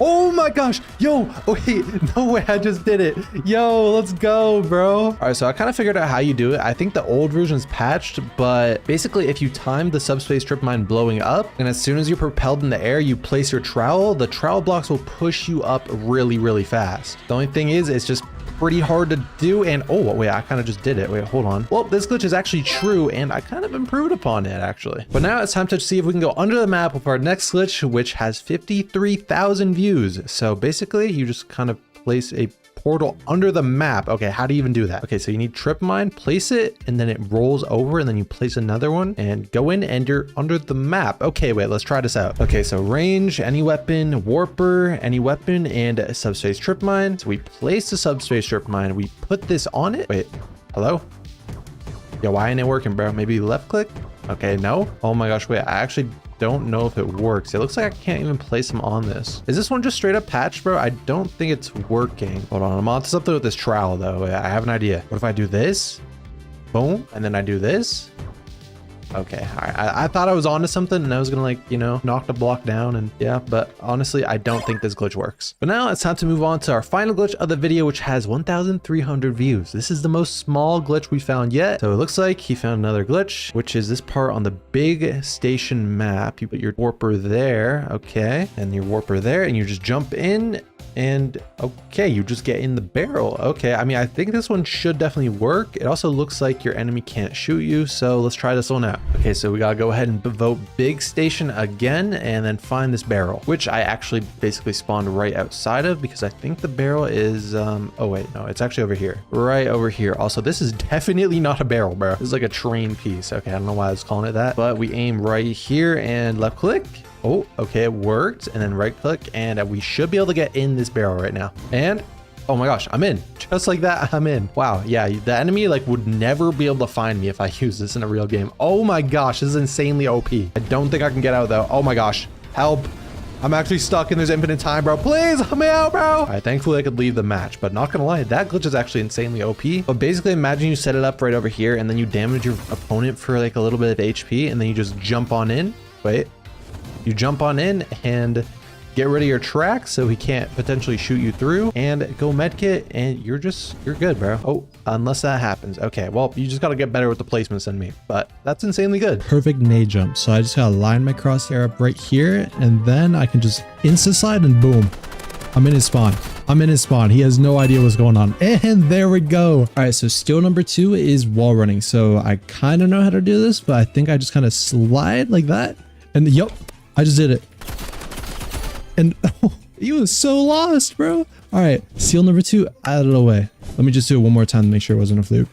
Oh my gosh, yo, wait, no way, I just did it. Yo, let's go, bro. All right, so I kind of figured out how you do it. I think the old version is patched, but basically if you time the subspace strip mine blowing up, and as soon as you're propelled in the air, you place your trowel, the trowel blocks will push you up really, really fast. The only thing is, it's just pretty hard to do. And oh wait, I kind of just did it. Wait, hold on. Well, this glitch is actually true and I kind of improved upon it actually. But now it's time to see if we can go under the map with our next glitch, which has 53,000 views. So basically you just kind of place a portal under the map. Okay, how do you even do that? Okay, so you need trip mine, place it, and then it rolls over, and then you place another one and go in and you're under the map. Okay, wait, let's try this out. Okay, so range, any weapon, warper, any weapon, and a subspace trip mine. So we place the subspace trip mine, we put this on it. Wait, hello? Yo, why ain't it working, bro? Maybe left click? Okay, no. Oh my gosh, wait, I actually don't know if it works. It looks like I can't even place them on this. Is this one just straight up patched, bro? I don't think it's working. Hold on, I'm on to something with this trowel though. I have an idea. What if I do this? Boom, and then I do this? Okay, all right. I thought I was onto something and I was gonna, like, you know, knock the block down and yeah, but honestly, I don't think this glitch works. But now it's time to move on to our final glitch of the video, which has 1,300 views. This is the most small glitch we found yet. So it looks like he found another glitch, which is this part on the big station map. You put your warper there, okay, and your warper there, and you just jump in. And okay, you just get in the barrel. Okay, I mean, I think this one should definitely work. It also looks like your enemy can't shoot you, so let's try this one out. Okay, so we gotta go ahead and vote big station again and then find this barrel, which I actually basically spawned right outside of because I think the barrel is oh wait, no, it's actually over here, right over here. Also, this is definitely not a barrel, bro. This is like a train piece. Okay, I don't know why I was calling it that, but we aim right here and left click. Oh, okay, it worked. And then right click, and we should be able to get in this barrel right now. And oh my gosh, I'm in. Just like that, I'm in. Wow, yeah, the enemy like would never be able to find me if I use this in a real game. Oh my gosh, this is insanely OP. I don't think I can get out though. Oh my gosh, help. I'm actually stuck and there's infinite time, bro. Please help me out, bro. All right, thankfully I could leave the match, but not gonna lie, that glitch is actually insanely OP. But basically imagine you set it up right over here and then you damage your opponent for like a little bit of HP and then you just jump on in. Wait. You jump on in and get rid of your track so he can't potentially shoot you through and go medkit and you're good, bro. Oh, unless that happens. Okay, well, you just got to get better with the placements than me, but that's insanely good. Perfect nade jump. So I just got to line my crosshair up right here and then I can just insta slide and boom. I'm in his spawn. I'm in his spawn. He has no idea what's going on. And there we go. All right, so skill number 2 is wall running. So I kind of know how to do this, but I think I just kind of slide like that. And yup. I just did it. And oh, he was so lost, bro. All right, seal number 2 out of the way. Let me just do it one more time to make sure it wasn't a fluke.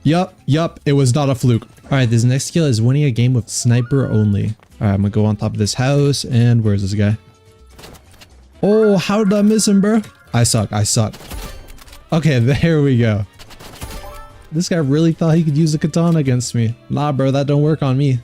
Yup, it was not a fluke. All right, this next skill is winning a game with sniper only. All right, I'm gonna go on top of this house and where's this guy? Oh, how did I miss him, bro? I suck. Okay, there we go. This guy really thought he could use the katana against me. Nah, bro, that don't work on me.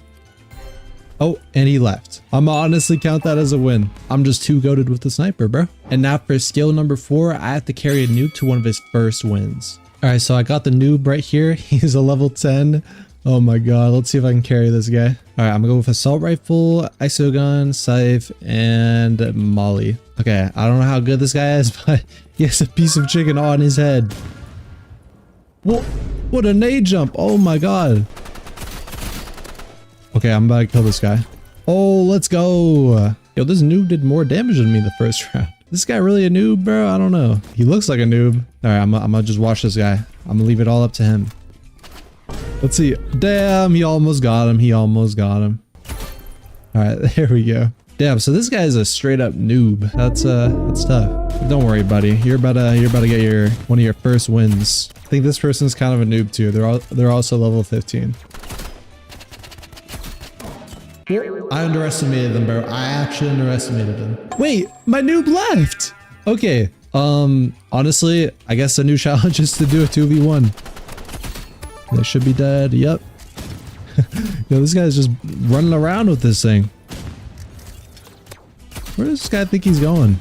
Oh, and he left. I'm honestly count that as a win. I'm just too goated with the sniper, bro. And now for skill number 4, I have to carry a noob to one of his first wins. All right, so I got the noob right here. He's a level 10. Oh my god, let's see if I can carry this guy. All right, I'm gonna go with assault rifle, ISO gun, scythe, and molly. Okay, I don't know how good this guy is, but he has a piece of chicken on his head. Whoa, what a nade jump. Oh my god. Okay, I'm about to kill this guy. Oh, let's go. Yo, this noob did more damage than me the first round. This guy really a noob, bro? I don't know. He looks like a noob. All right, I'm gonna just watch this guy. I'm gonna leave it all up to him. Let's see. Damn, he almost got him. All right, there we go. Damn, so this guy is a straight up noob. That's tough. Don't worry, buddy. You're about to get one of your first wins. I think this person's kind of a noob too. They're also level 15. I underestimated them, bro. I actually underestimated them. Wait, my noob left. Okay. Honestly, I guess the new challenge is to do a 2v1. They should be dead. Yep. Yo, this guy's just running around with this thing. Where does this guy think he's going?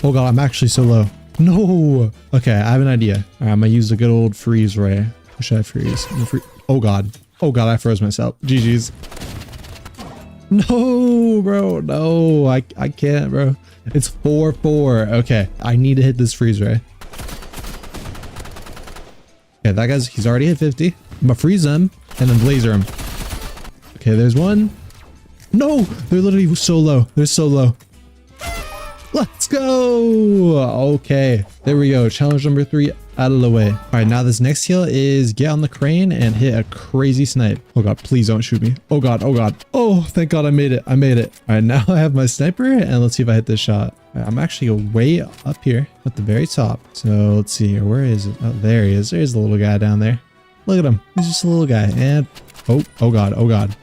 Oh god, I'm actually so low. No. Okay, I have an idea. All right, I'm gonna use the good old freeze ray. How should I freeze? Oh god. Oh god, I froze myself. GG's. No, bro. No, I can't, bro. It's 4-4. Okay, I need to hit this freeze ray. Okay, that guy's, he's already hit 50. I'm gonna freeze them and then laser him. Okay, there's one. No, they're literally so low. They're so low. Let's go. Okay, there we go. Challenge number 3 out of the way. All right, now this next kill is get on the crane and hit a crazy snipe. Oh god, please don't shoot me. Oh god, oh god. Oh, thank god I made it. I made it. All right, now I have my sniper and let's see if I hit this shot. All right, I'm actually way up here at the very top. So let's see here. Where is it? Oh, there he is. There's the little guy down there. Look at him. He's just a little guy. And oh god, oh god.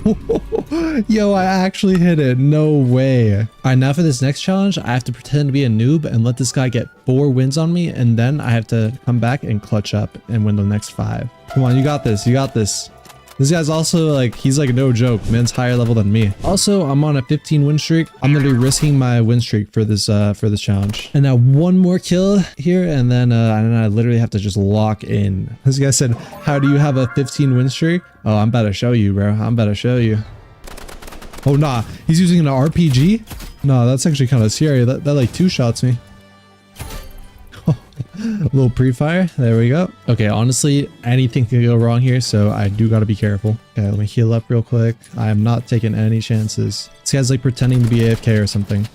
Oh, yo, I actually hit it. No way. All right, now for this next challenge, I have to pretend to be a noob and let this guy get 4 wins on me. And then I have to come back and clutch up and win the next 5. Come on, you got this. You got this. This guy's also like, he's like no joke. Man's higher level than me. Also, I'm on a 15 win streak. I'm gonna be risking my win streak for this challenge. And now one more kill here, and then I literally have to just lock in. This guy said, "How do you have a 15 win streak?" Oh, I'm about to show you, bro. I'm about to show you. Oh nah, he's using an RPG. No, that's actually kind of scary. That like 2-shots me. A little pre-fire. There we go. Okay, honestly, anything can go wrong here, so I do got to be careful. Okay, let me heal up real quick. I am not taking any chances. This guy's like pretending to be AFK or something.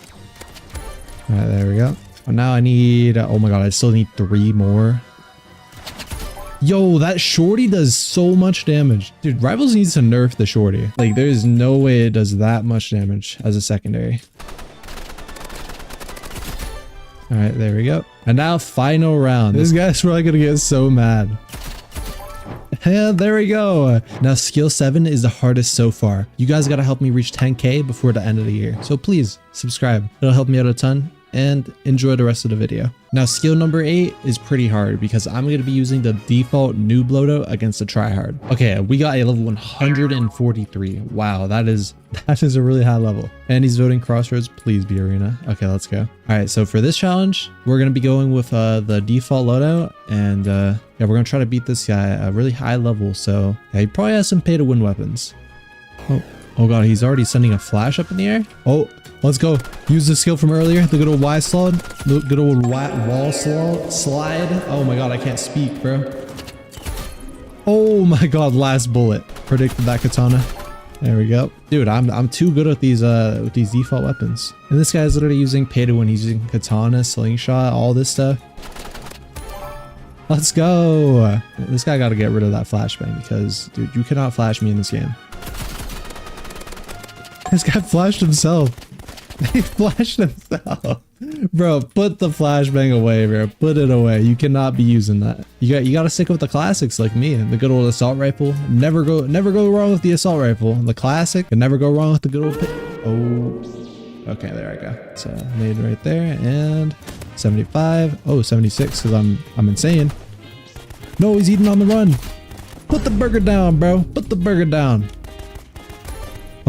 All right, there we go. Now I need, oh my god, I still need 3 more. Yo, that shorty does so much damage. Dude, Rivals needs to nerf the shorty. Like, there is no way it does that much damage as a secondary. All right, there we go. And now final round. This guy's probably gonna get so mad. And there we go. Now skill 7 is the hardest so far. You guys gotta help me reach 10K before the end of the year. So please subscribe. It'll help me out a ton. And enjoy the rest of the video. Now skill number 8 is pretty hard because I'm going to be using the default noob loadout against the tryhard. Okay, we got a level 143. Wow, that is a really high level. And he's voting Crossroads. Please be arena. Okay, let's go. All right, so for this challenge, we're going to be going with the default loadout, and yeah, we're going to try to beat this guy at a really high level. So yeah, he probably has some pay to win weapons. Oh god, he's already sending a flash up in the air. Oh, let's go. Use the skill from earlier, the good old Y slide, the good old wall slide. Oh my god, I can't speak, bro. Oh my god, last bullet. Predicted that katana. There we go. Dude, I'm too good with these default weapons. And this guy's literally using pay to win. He's using katana, slingshot, all this stuff. Let's go. This guy got to get rid of that flashbang because, dude, you cannot flash me in this game. This guy flashed himself. He flashed himself. Bro, put the flashbang away, bro. Put it away. You cannot be using that. You got to stick with the classics like me. The good old assault rifle. Never go wrong with the assault rifle. The classic. And never go wrong with the good old Oh. Okay, there I go. So made right there, and 75. Oh, 76 because I'm insane. No, he's eating on the run. Put the burger down, bro. Put the burger down.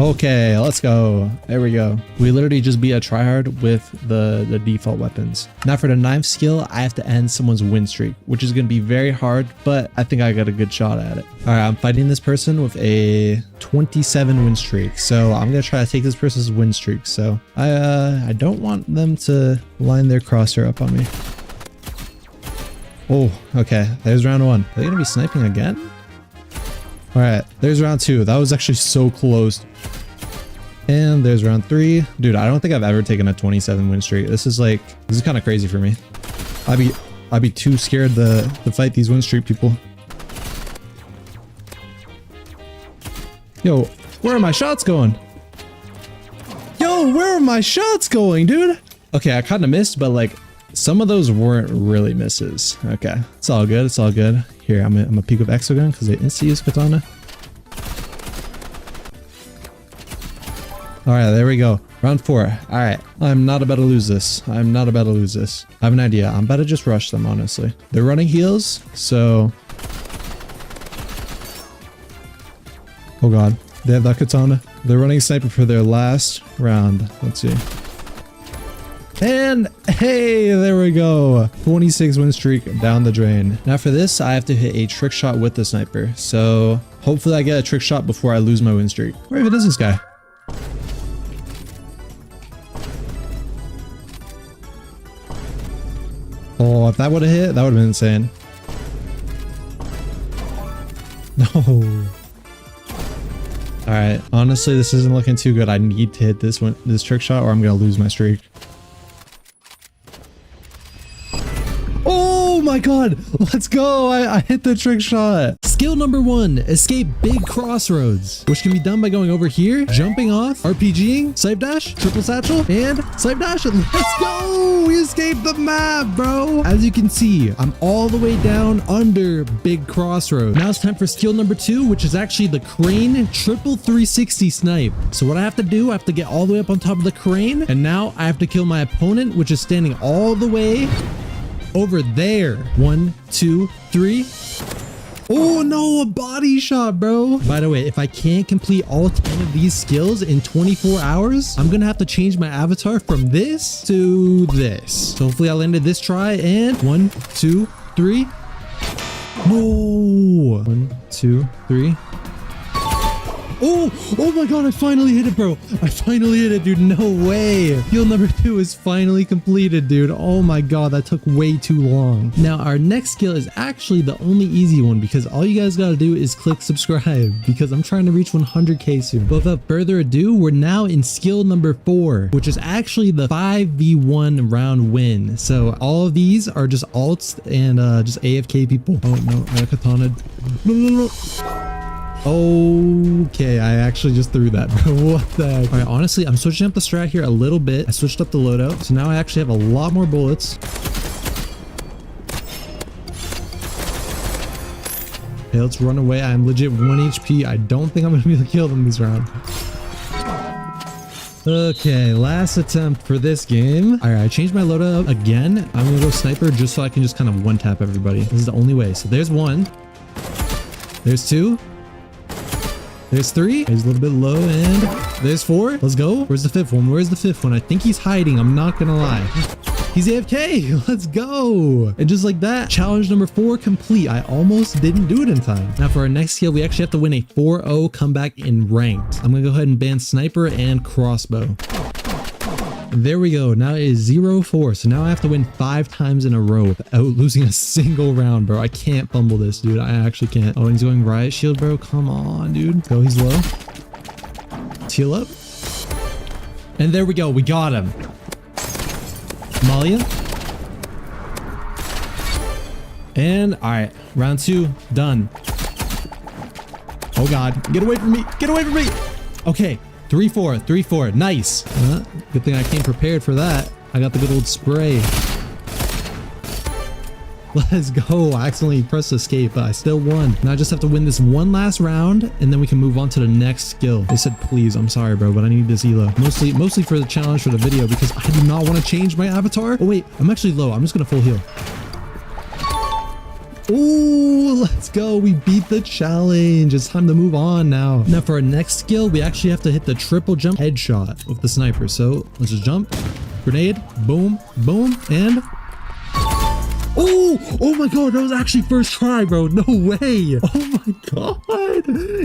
Okay, let's go. There we go. We literally just beat a tryhard with the default weapons. Now for the 9th skill, I have to end someone's win streak, which is going to be very hard, but I think I got a good shot at it. All right, I'm fighting this person with a 27 win streak. So I'm going to try to take this person's win streak. So I don't want them to line their crosshair up on me. Oh, okay. There's round 1. Are they going to be sniping again? All right, there's round 2. That was actually so close. And there's round 3. Dude, I don't think I've ever taken a 27 win streak. This is kind of crazy for me. I'd be too scared to fight these win streak people. Yo, where are my shots going? Yo, where are my shots going, dude? Okay, I kind of missed, but like some of those weren't really misses. Okay, it's all good. It's all good. Here, I'm gonna peek with Exogun because they insta use katana. All right, there we go. Round 4. All right, I'm not about to lose this. I'm not about to lose this. I have an idea. I'm about to just rush them, honestly. They're running heals, so... Oh god, they have that katana. They're running sniper for their last round. Let's see. And hey, there we go. 26 win streak down the drain. Now for this, I have to hit a trick shot with the sniper. So hopefully I get a trick shot before I lose my win streak. Where even is this guy? Oh, if that would have hit, that would have been insane. No. All right, honestly, this isn't looking too good. I need to hit this trick shot or I'm gonna lose my streak. Oh my god, let's go. I hit the trick shot. Skill number 1, escape big crossroads, which can be done by going over here, jumping off, RPGing, snipe dash, triple satchel, and snipe dash. Let's go. We escaped the map, bro. As you can see, I'm all the way down under big crossroads. Now it's time for skill number 2, which is actually the crane triple 360 snipe. So what I have to do, I have to get all the way up on top of the crane, and now I have to kill my opponent, which is standing all the way over there. 1, 2, 3. Oh no, a body shot, bro. By the way, if I can't complete all 10 of these skills in 24 hours, I'm gonna have to change my avatar from this to this. So hopefully I landed this try, and 1, 2, 3. No. 1, 2, 3. Oh my god, I finally hit it, bro. I finally hit it, dude. No way. Skill number 2 is finally completed, dude. Oh my god, that took way too long. Now, our next skill is actually the only easy one because all you guys gotta do is click subscribe because I'm trying to reach 100k soon. But without further ado, we're now in skill number 4, which is actually the 5v1 round win. So all of these are just alts and just AFK people. Oh no, I got katana. No. Okay, I actually just threw that, bro. What the heck? All right, honestly, I'm switching up the strat here a little bit. I switched up the loadout, so now I actually have a lot more bullets. Okay, let's run away. I'm legit 1 HP. I don't think I'm gonna be able to kill them this round. Okay, last attempt for this game. All right, I changed my loadout again. I'm gonna go sniper just so I can just kind of one-tap everybody. This is the only way. So there's 1. There's 2. There's 3. He's a little bit low, and there's 4. Let's go. Where's the 5th one? Where's the 5th one? I think he's hiding. I'm not gonna lie. He's AFK. Let's go. And just like that, challenge number 4 complete. I almost didn't do it in time. Now for our next skill, we actually have to win a 4-0 comeback in ranked. I'm gonna go ahead and ban sniper and crossbow. There we go. Now it is 0-4. So now I have to win 5 times in a row without losing a single round, bro. I can't fumble this, dude. I actually can't. Oh, and he's going riot shield, bro. Come on, dude. Go, he's low. Let's heal up. And there we go. We got him. Malia. And all right, round 2 done. Oh god, get away from me. Get away from me. Okay. 3-4, 3-4, nice. Good thing I came prepared for that. I got the good old spray. Let's go. I accidentally pressed escape, but I still won. Now I just have to win this one last round, and then we can move on to the next skill. They said, please, I'm sorry, bro, but I need this elo. Mostly for the challenge for the video, because I do not want to change my avatar. Oh wait, I'm actually low. I'm just gonna full heal. Oh, let's go. We beat the challenge. It's time to move on now. Now for our next skill, we actually have to hit the triple jump headshot with the sniper. So let's just jump, grenade, boom, boom, and oh my god, that was actually first try, bro. No way. Oh my god.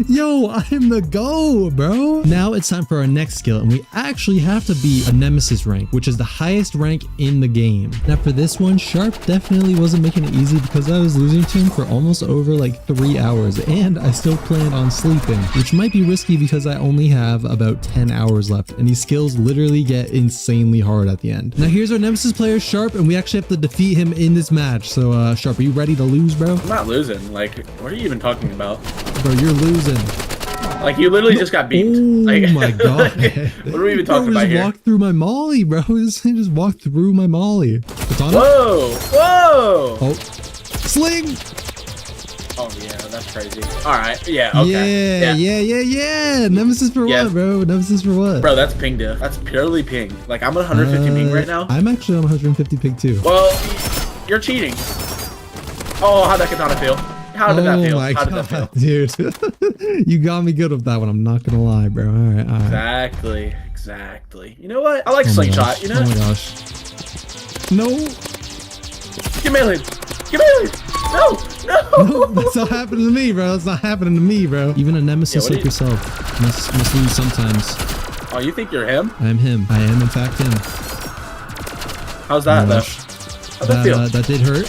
Yo, I am the go, bro. Now it's time for our next skill, and we actually have to be a nemesis rank, which is the highest rank in the game. Now for this one, Sharp definitely wasn't making it easy because I was losing to him for almost over like 3 hours, and I still planned on sleeping, which might be risky because I only have about 10 hours left, and these skills literally get insanely hard at the end. Now here's our nemesis player, Sharp, and we actually have to defeat him in this match. So Sharp, are you ready to lose, bro? I'm not losing. Like, what are you even talking about? Bro, you're losing. Like, you literally just got beat. Oh like, my god. What are we even talking about here? Just walked through my molly, bro. Just walked through my molly. Whoa! Whoa! Oh, sling! Oh yeah, that's crazy. All right, yeah, okay. Yeah. Nemesis for Yeah. what, bro? Nemesis for what? Bro, that's ping diff. That's purely ping. Like I'm at 150 ping right now. I'm actually on 150 ping too. Well, you're cheating. Oh, how'd that katana feel? How did that feel? My How did that feel? God, dude. You got me good with that one. I'm not gonna lie, bro. All right. Exactly. You know what? I like slingshot. You know? Oh my gosh. No. Get melee. Get melee. No. No, that's not happening to me, bro. That's not happening to me, bro. Even a nemesis like yourself must lose sometimes. Oh, you think you're him? I am him. I am in fact him. How's that though? How's that feel? That did hurt.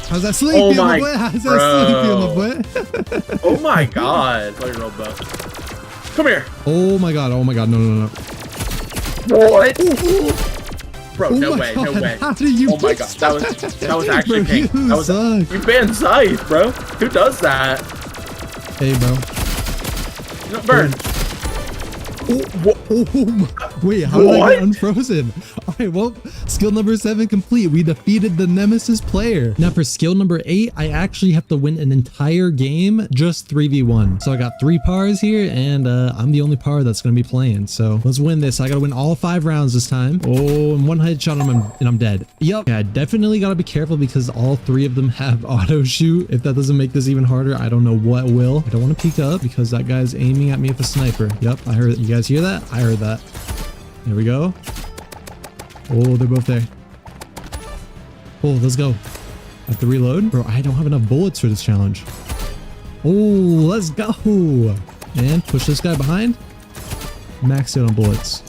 How's that sleep feel, my boy? How's that sleep feel, my boy? Oh my god. Play your bow. Come here. Oh my god. No. What? Bro, no way. How do you? Oh my god, that was actually bro, pink. That was you banned Scythe, bro. Who does that? Hey, bro. You don't burn. Wait, how did I get unfrozen? All right, well, skill number 7 complete. We defeated the nemesis player. Now for skill number 8, I actually have to win an entire game just 3v1. So I got 3 pars here, and I'm the only par that's going to be playing. So let's win this. I got to win all 5 rounds this time. Oh, and 1 headshot and I'm dead. Yep. Yeah, definitely got to be careful because all 3 of them have auto shoot. If that doesn't make this even harder, I don't know what will. I don't want to peek up because that guy's aiming at me with a sniper. Yep, I heard it. You guys hear that? I heard that. There we go. Oh, they're both there. Oh, let's go. I have to reload. Bro, I don't have enough bullets for this challenge. Oh, let's go. And push this guy behind. Max out on bullets.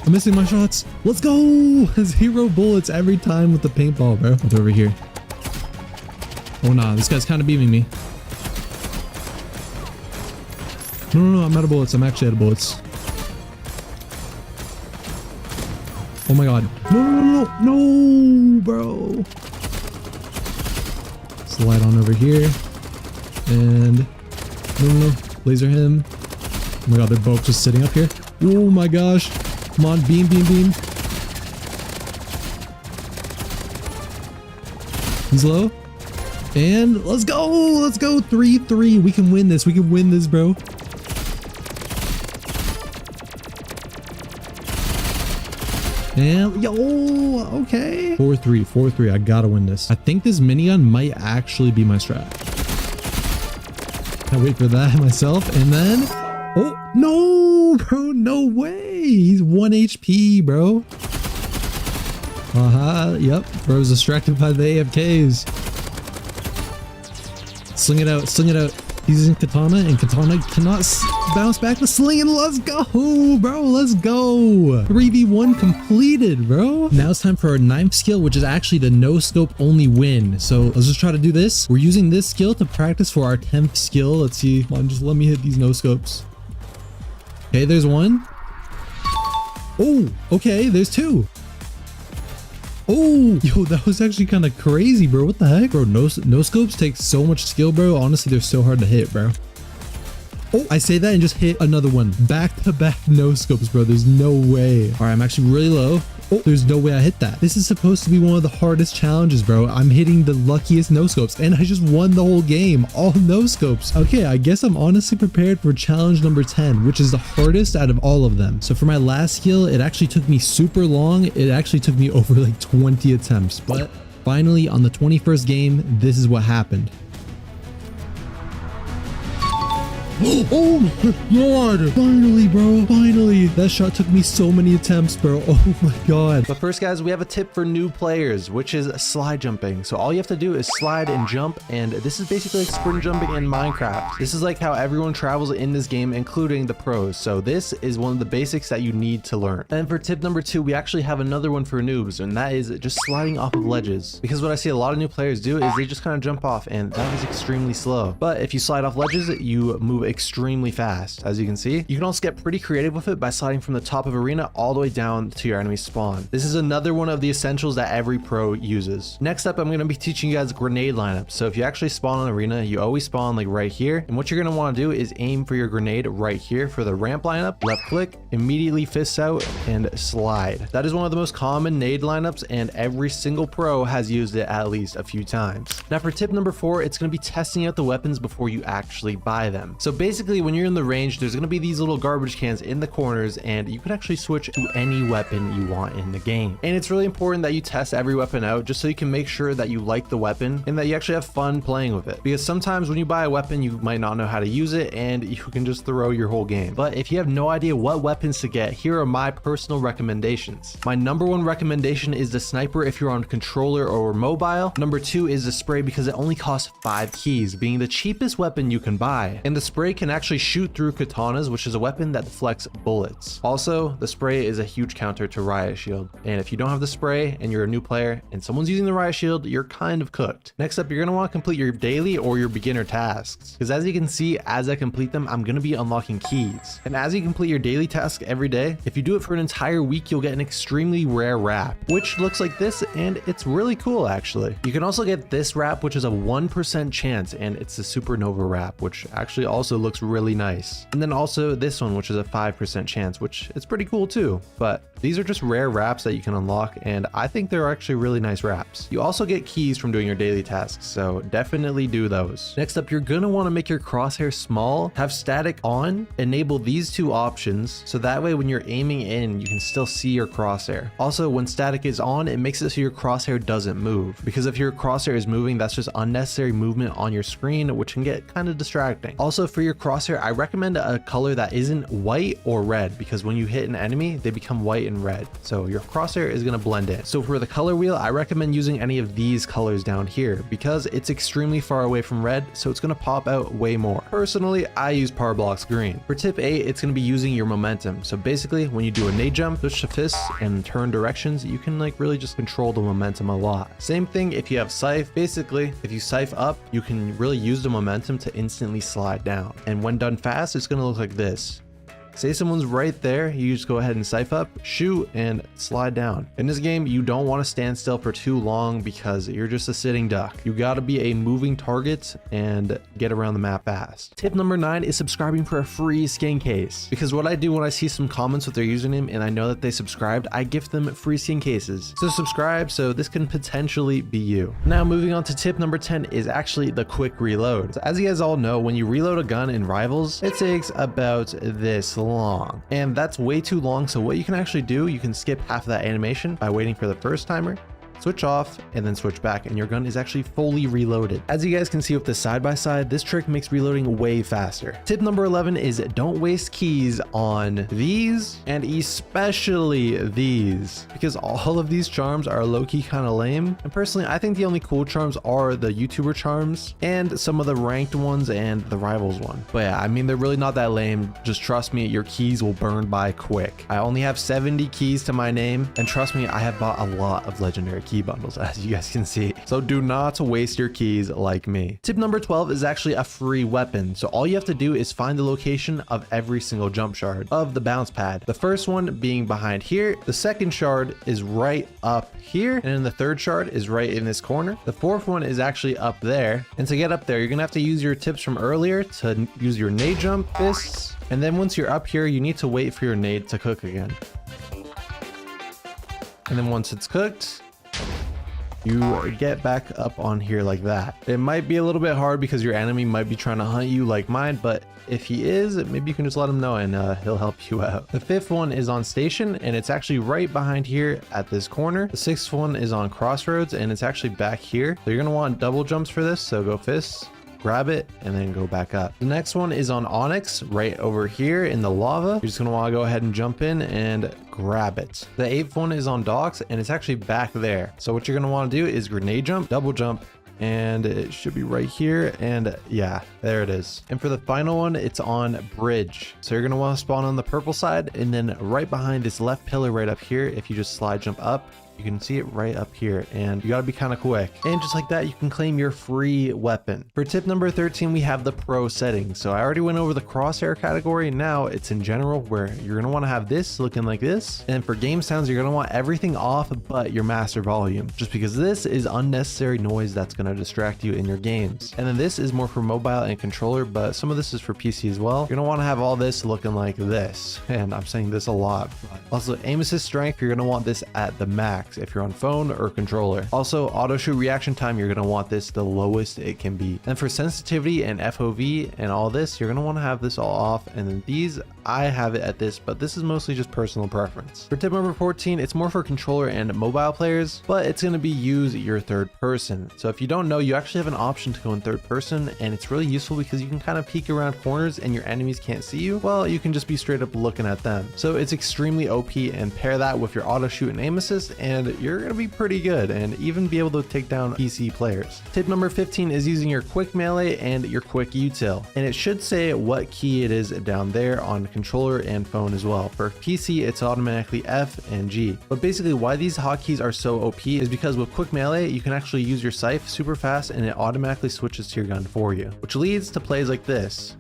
I'm missing my shots. Let's go. 0 bullets every time with the paintball, bro. What's over here? Oh, nah. This guy's kind of beaming me. No, I'm out of bullets. I'm actually out of bullets. Oh my god. No, bro. Slide on over here. And no. Laser him. Oh my god, they're both just sitting up here. Oh my gosh. Come on, beam. He's low. And let's go. 3-3. We can win this, bro. And yo, okay. 4-3. I gotta win this. I think this minigun might actually be my strat. I wait for that myself, and then oh no, bro, no way. He's 1 HP, bro. Yep. Bro's distracted by the AFKs. Sling it out. He's using katana, and katana cannot bounce back the sling, and let's go, bro. Let's go. 3v1 completed, bro. Now it's time for our 9th skill, which is actually the no scope only win. So let's just try to do this. We're using this skill to practice for our 10th skill. Let's see. Come on, just let me hit these no scopes. Okay, there's 1. Oh, okay, there's 2. Oh, yo, that was actually kind of crazy, bro. What the heck? Bro, no scopes take so much skill, bro. Honestly, they're so hard to hit, bro. Oh, I say that and just hit another one. Back to back no scopes, bro. There's no way. All right, I'm actually really low. Oh, there's no way I hit that. This is supposed to be one of the hardest challenges, bro. I'm hitting the luckiest no scopes, and I just won the whole game. All no scopes. Okay, I guess I'm honestly prepared for challenge number 10, which is the hardest out of all of them. So for my last skill, it actually took me super long. It actually took me over like 20 attempts, but finally on the 21st game, this is what happened. Oh my god, finally, bro, finally. That shot took me so many attempts, bro. Oh my god. But first, guys, we have a tip for new players, which is slide jumping. So all you have to do is slide and jump, and this is basically like sprint jumping in Minecraft. This is like how everyone travels in this game, including the pros. So this is one of the basics that you need to learn. And for tip number 2, we actually have another one for noobs, and that is just sliding off of ledges. Because what I see a lot of new players do is they just kind of jump off, and that is extremely slow. But if you slide off ledges, you move move extremely fast. As you can see, you can also get pretty creative with it by sliding from the top of arena all the way down to your enemy spawn. This is another one of the essentials that every pro uses. Next up, I'm going to be teaching you guys grenade lineups. So if you actually spawn on arena, you always spawn like right here. And what you're going to want to do is aim for your grenade right here for the ramp lineup, left click, immediately fists out and slide. That is one of the most common nade lineups, and every single pro has used it at least a few times. Now for tip number 4, it's going to be testing out the weapons before you actually buy them. So basically when you're in the range, there's going to be these little garbage cans in the corners, and you can actually switch to any weapon you want in the game. And it's really important that you test every weapon out just so you can make sure that you like the weapon and that you actually have fun playing with it. Because sometimes when you buy a weapon, you might not know how to use it and you can just throw your whole game. But if you have no idea what weapons to get, here are my personal recommendations. My number 1 recommendation is the sniper if you're on controller or mobile. Number 2 is the spray because it only costs 5 keys, being the cheapest weapon you can buy. And the spray can actually shoot through katanas, which is a weapon that deflects bullets. Also, the spray is a huge counter to riot shield. And if you don't have the spray and you're a new player and someone's using the riot shield, you're kind of cooked. Next up, you're going to want to complete your daily or your beginner tasks. Because as you can see, as I complete them, I'm going to be unlocking keys. And as you complete your daily task every day, if you do it for an entire week, you'll get an extremely rare wrap, which looks like this, and it's really cool actually. You can also get this wrap, which is a 1% chance, and it's the supernova wrap, which actually also looks really nice. And then also this one, which is a 5% chance, which is pretty cool too. But these are just rare wraps that you can unlock, and I think they're actually really nice wraps. You also get keys from doing your daily tasks, so definitely do those. Next up, you're gonna want to make your crosshair small, have static on, enable these 2 options, so that way when you're aiming in, you can still see your crosshair. Also, when static is on, it makes it so your crosshair doesn't move, because if your crosshair is moving, that's just unnecessary movement on your screen, which can get kind of distracting. Also, for your crosshair, I recommend a color that isn't white or red, because when you hit an enemy, they become white and red, so your crosshair is going to blend in. So for the color wheel, I recommend using any of these colors down here because it's extremely far away from red, so it's going to pop out way more. Personally, I use parblox green. For tip 8, it's going to be using your momentum. So basically, when you do a nade jump, switch to fists and turn directions, you can like really just control the momentum a lot. Same thing if you have scythe. Basically, if you scythe up, you can really use the momentum to instantly slide down. And when done fast, it's going to look like this. Say someone's right there, you just go ahead and scythe up, shoot, and slide down. In this game, you don't want to stand still for too long because you're just a sitting duck. You gotta be a moving target and get around the map fast. Tip number 9 is subscribing for a free skin case. Because what I do when I see some comments with their username and I know that they subscribed, I gift them free skin cases. So subscribe so this can potentially be you. Now moving on to tip number 10 is actually the quick reload. So as you guys all know, when you reload a gun in Rivals, it takes about this long, and that's way too long. So what you can actually do, you can skip half of that animation by waiting for the first timer, switch off, and then switch back, and your gun is actually fully reloaded. As you guys can see with the side-by-side, this trick makes reloading way faster. Tip number 11 is don't waste keys on these, and especially these, because all of these charms are low-key kind of lame. And personally, I think the only cool charms are the YouTuber charms and some of the ranked ones and the Rivals one. But yeah, I mean, they're really not that lame. Just trust me, your keys will burn by quick. I only have 70 keys to my name, and trust me, I have bought a lot of legendary key bundles, as you guys can see. So do not waste your keys like me. Tip number 12 is actually a free weapon. So all you have to do is find the location of every single jump shard of the bounce pad. The first one being behind here. The second shard is right up here. And then the third shard is right in this corner. The fourth one is actually up there. And to get up there, you're gonna have to use your tips from earlier to use your nade jump, fists. And then once you're up here, you need to wait for your nade to cook again. And then once it's cooked, you get back up on here like that. It might be a little bit hard because your enemy might be trying to hunt you like mine, but if he is, maybe you can just let him know and he'll help you out. The fifth one is on station, and it's actually right behind here at this corner. The sixth one is on crossroads, and it's actually back here. So you're gonna want double jumps for this, so go fists, grab it, and then go back up. The next one is on Onyx, right over here in the lava. You're just gonna wanna go ahead and jump in and grab it. The eighth one is on Docks, and it's actually back there. So what you're gonna wanna do is grenade jump, double jump, and it should be right here, and yeah, there it is. And for the final one, it's on Bridge. So you're gonna wanna spawn on the purple side, and then right behind this left pillar right up here, if you just slide jump up, You can see it right up here, and you gotta be kind of quick. And just like that, you can claim your free weapon. For tip number 13, we have the pro settings. So I already went over the crosshair category. Now it's in general, where you're gonna want to have this looking like this. And for game sounds, you're gonna want everything off but your master volume, just because this is unnecessary noise that's gonna distract you in your games. And then this is more for mobile and controller, but some of this is for PC as well. You're gonna want to have all this looking like this, and I'm saying this a lot. Also, aim assist strength, you're gonna want this at the max if you're on phone or controller. Also, auto shoot reaction time, you're gonna want this the lowest it can be. And for sensitivity and FOV and all this, you're gonna want to have this all off. And then these, I have it at this, but this is mostly just personal preference. For tip number 14, it's more for controller and mobile players, but it's gonna be use your third person. So if you don't know, you actually have an option to go in third person, and it's really useful because you can kind of peek around corners and your enemies can't see you. Well, you can just be straight up looking at them. So it's extremely OP, and pair that with your auto shoot and aim assist, and you're gonna be pretty good and even be able to take down PC players. Tip number 15 is using your quick melee and your quick util, and it should say what key it is down there on controller and phone as well. For PC, it's automatically F and G. But basically why these hotkeys are so OP is because with quick melee, you can actually use your scythe super fast and it automatically switches to your gun for you, which leads to plays like this.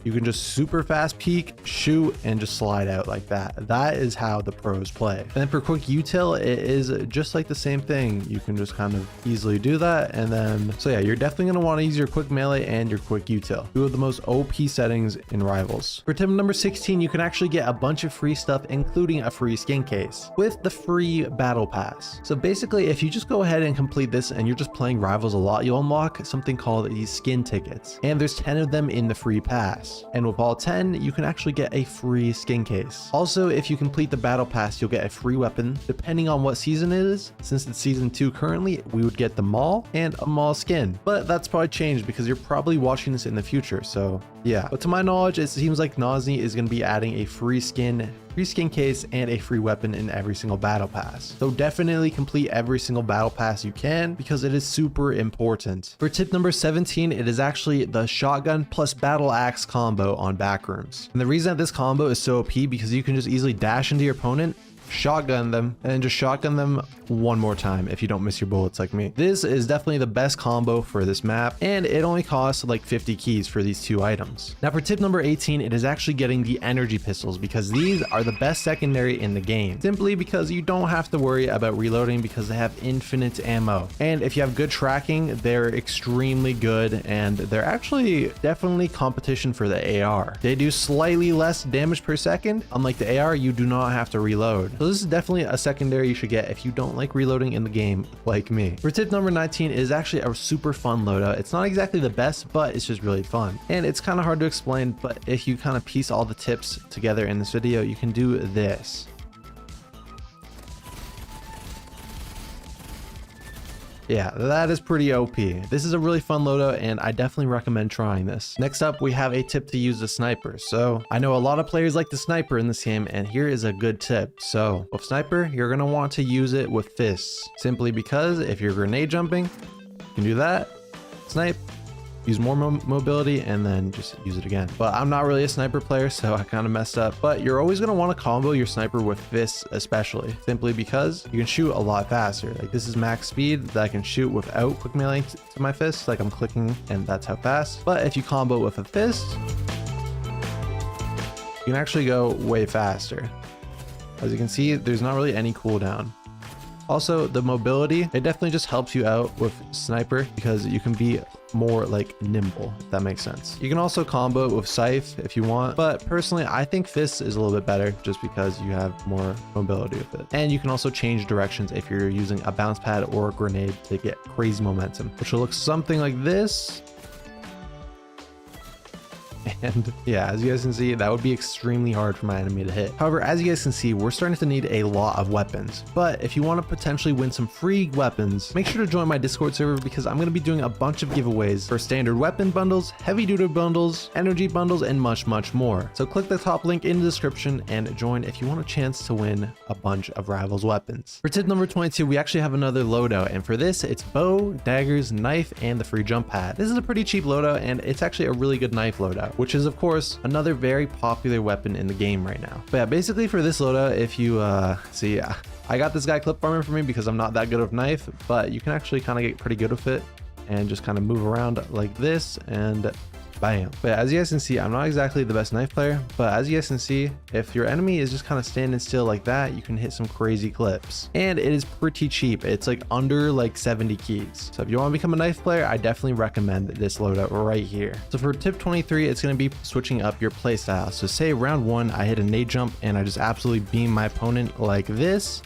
You can just super fast peek, shoot, and just slide out like that. That is how the pros play. And then for quick util, it is just like the same thing. You can just kind of easily do that. And then, so yeah, you're definitely gonna wanna use your quick melee and your quick util. Two of the most OP settings in Rivals. For tip number 16, you can actually get a bunch of free stuff, including a free skin case with the free battle pass. So basically, if you just go ahead and complete this and you're just playing Rivals a lot, you'll unlock something called these skin tickets. And there's 10 of them in the free pass. And with all 10, you can actually get a free skin case. Also, if you complete the battle pass, you'll get a free weapon, depending on what season it is. Since it's season 2 currently, we would get the Maul and a Maul skin. But that's probably changed because you're probably watching this in the future, so yeah. But to my knowledge, it seems like Nozni is going to be adding a free skin case, and a free weapon in every single battle pass. So definitely complete every single battle pass you can, because it is super important. For tip number 17, it is actually the shotgun plus battle axe combo on backrooms. And the reason that this combo is so OP because you can just easily dash into your opponent, shotgun them, and then just shotgun them one more time if you don't miss your bullets like me. This is definitely the best combo for this map, and it only costs like 50 keys for these two items. Now for tip number 18, it is actually getting the energy pistols, because these are the best secondary in the game, simply because you don't have to worry about reloading because they have infinite ammo. And if you have good tracking, they're extremely good, and they're actually definitely competition for the AR. They do slightly less damage per second. Unlike the AR, you do not have to reload. So this is definitely a secondary you should get if you don't like reloading in the game like me. For tip number 19, it is actually a super fun loadout. It's not exactly the best, but it's just really fun. And it's kind of hard to explain, but if you kind of piece all the tips together in this video, you can do this. Yeah, that is pretty OP. This is a really fun loadout, and I definitely recommend trying this. Next up, we have a tip to use the sniper. So I know a lot of players like the sniper in this game, and here is a good tip. So with sniper, you're gonna want to use it with fists, simply because if you're grenade jumping, you can do that, snipe, use more mobility, and then just use it again. But I'm not really a sniper player, so I kind of messed up. But you're always going to want to combo your sniper with fists, especially, simply because you can shoot a lot faster. Like this is max speed that I can shoot without quick melee to my fists, like I'm clicking, and that's how fast. But if you combo with a fist, you can actually go way faster. As you can see, there's not really any cooldown. Also, the mobility, it definitely just helps you out with sniper because you can be more like nimble, if that makes sense. You can also combo it with scythe if you want, but personally I think fists is a little bit better just because you have more mobility with it. And you can also change directions if you're using a bounce pad or a grenade to get crazy momentum, which will look something like this. And yeah, as you guys can see, that would be extremely hard for my enemy to hit. However, as you guys can see, we're starting to need a lot of weapons. But if you want to potentially win some free weapons, make sure to join my Discord server because I'm going to be doing a bunch of giveaways for standard weapon bundles, heavy duty bundles, energy bundles, and much more. So click the top link in the description and join if you want a chance to win a bunch of Rivals weapons. For tip number 22, we actually have another loadout, and for this, it's bow, daggers, knife, and the free jump pad. This is a pretty cheap loadout, and it's actually a really good knife loadout, which which is of course another very popular weapon in the game right now. But yeah, basically for this loadout, if you see, I got this guy clip farming for me because I'm not that good with knife, but you can actually kind of get pretty good with it and just kind of move around like this and bam. But as you guys can see, I'm not exactly the best knife player, but as you guys can see, if your enemy is just kind of standing still like that, you can hit some crazy clips. And it is pretty cheap. It's like under like 70 keys. So if you want to become a knife player, I definitely recommend this loadout right here. So for tip 23, it's going to be switching up your playstyle. So say round 1, I hit a nade jump and I just absolutely beam my opponent like this.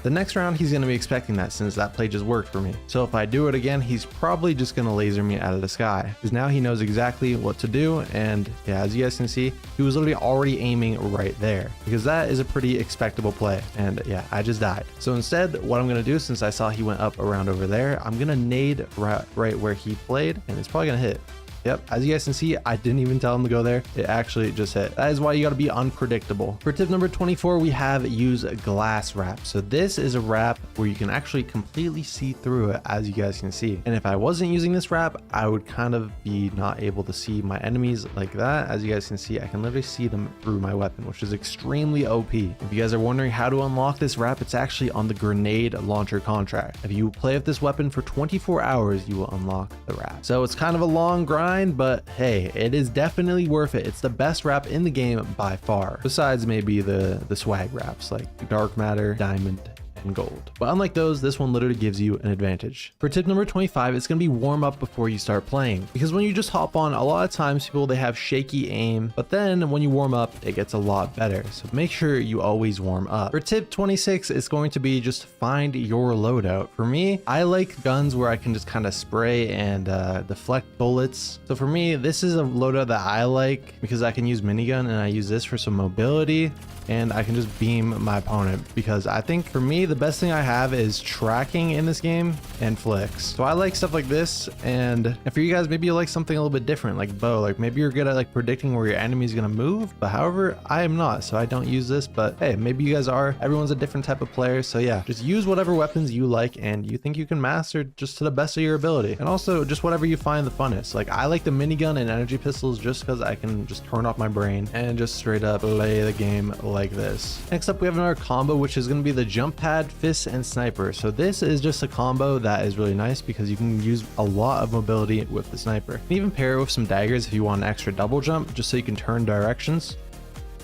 The next round, he's going to be expecting that since that play just worked for me. So if I do it again, he's probably just going to laser me out of the sky because now he knows exactly what to do. And yeah, as you guys can see, he was literally already aiming right there because that is a pretty expectable play. And yeah, I just died. So instead, what I'm going to do, since I saw he went up around over there, I'm going to nade right where he played and it's probably going to hit. Yep, as you guys can see, I didn't even tell him to go there. It actually just hit. That is why you got to be unpredictable. For tip number 24, we have use glass wrap. So this is a wrap where you can actually completely see through it, as you guys can see. And if I wasn't using this wrap, I would kind of be not able to see my enemies like that. As you guys can see, I can literally see them through my weapon, which is extremely OP. If you guys are wondering how to unlock this wrap, it's actually on the grenade launcher contract. If you play with this weapon for 24 hours, you will unlock the wrap. So it's kind of a long grind, but hey, it is definitely worth it. It's the best wrap in the game by far, besides maybe the swag wraps like dark matter, diamond, and gold. But unlike those, this one literally gives you an advantage. For tip number 25, it's going to be warm up before you start playing, because when you just hop on, a lot of times people, they have shaky aim, but then when you warm up, it gets a lot better. So make sure you always warm up. For tip 26, it's going to be just find your loadout. For me, I like guns where I can just kind of spray and deflect bullets. So for me, this is a loadout that I like because I can use minigun and I use this for some mobility. And I can just beam my opponent because I think for me, the best thing I have is tracking in this game and flicks. So I like stuff like this. And for you guys, maybe you like something a little bit different, like bow. Like maybe you're good at like predicting where your enemy is going to move, but however, I am not. So I don't use this, but hey, maybe you guys are. Everyone's a different type of player. So yeah, just use whatever weapons you like and you think you can master just to the best of your ability. And also just whatever you find the funnest. Like I like the minigun and energy pistols just because I can just turn off my brain and just straight up play the game like this. Next up, we have another combo, which is going to be the jump pad, fist, and sniper. So this is just a combo that is really nice because you can use a lot of mobility with the sniper. You can even pair it with some daggers if you want an extra double jump, just so you can turn directions.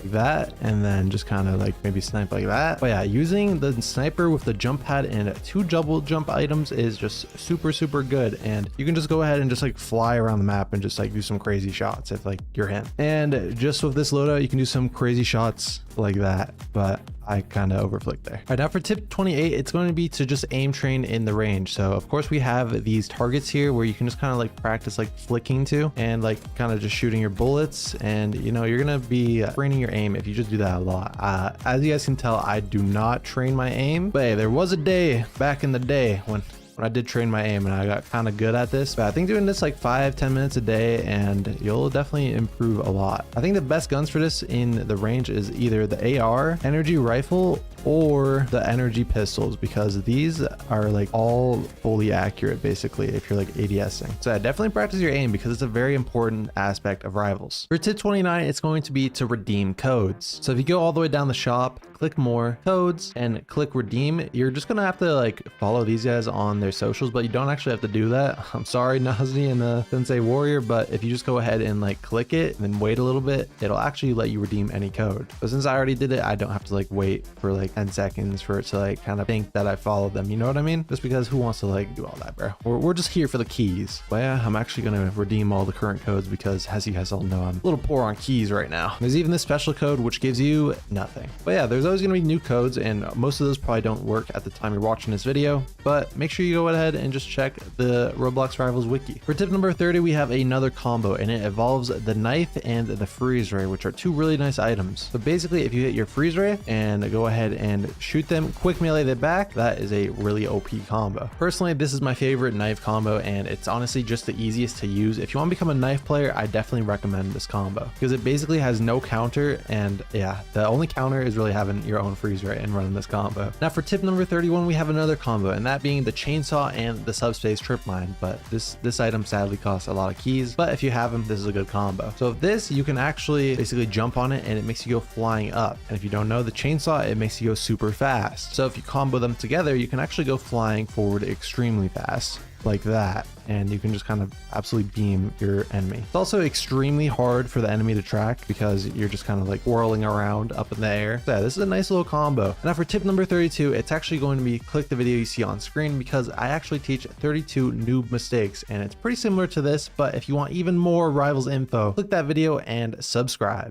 That and then just kind of like maybe snipe like that. But yeah, using the sniper with the jump pad and 2 double jump items is just super good, and you can just go ahead and just like fly around the map and just like do some crazy shots if like you're him. And just with this loadout, you can do some crazy shots like that, but I kind of overflicked there. All right, now for tip 28, it's going to be to just aim train in the range. So of course we have these targets here where you can just kind of like practice like flicking to and like kind of just shooting your bullets, and you know, you're gonna be training your aim if you just do that a lot. As you guys can tell, I do not train my aim, but hey, there was a day back in the day when I did train my aim and I got kind of good at this. But I think doing this like 5-10 minutes a day and you'll definitely improve a lot. I think the best guns for this in the range is either the AR, energy rifle, or the energy pistols, because these are like all fully accurate basically if you're like ADSing. So yeah, definitely practice your aim because it's a very important aspect of Rivals. For tip 29, it's going to be to redeem codes. So if you go all the way down the shop, click more codes and click redeem, you're just gonna have to like follow these guys on their socials, but you don't actually have to do that. I'm sorry, Nazi and Sensei Warrior, but if you just go ahead and like click it and then wait a little bit, it'll actually let you redeem any code. But since I already did it, I don't have to like wait for like 10 seconds for it to like kind of think that I followed them, you know what I mean? Just because who wants to like do all that, bro? We're just here for the keys. But yeah, I'm actually gonna redeem all the current codes because, as you guys all know, I'm a little poor on keys right now. There's even this special code which gives you nothing. But yeah, there's always gonna be new codes, and most of those probably don't work at the time you're watching this video, but make sure you go ahead and just check the Roblox Rivals wiki. For tip number 30, we have another combo, and it involves the knife and the freeze ray, which are 2 really nice items. So basically, if you hit your freeze ray and go ahead and shoot them, quick melee them back, that is a really OP combo. Personally, this is my favorite knife combo, and it's honestly just the easiest to use. If you want to become a knife player, I definitely recommend this combo because it basically has no counter, and yeah, the only counter is really having your own freeze ray and running this combo. Now for tip number 31, we have another combo, and that being the chainsaw chainsaw and the subspace trip mine, but this item sadly costs a lot of keys, but if you have them, this is a good combo. So this, you can actually basically jump on it and it makes you go flying up. And if you don't know, the chainsaw, it makes you go super fast. So if you combo them together, you can actually go flying forward extremely fast, like that, and you can just kind of absolutely beam your enemy. It's also extremely hard for the enemy to track because you're just kind of like whirling around up in the air. So yeah, this is a nice little combo. And now for tip number 32, it's actually going to be click the video you see on screen, because I actually teach 32 noob mistakes, and it's pretty similar to this, but if you want even more Rivals info, click that video and subscribe.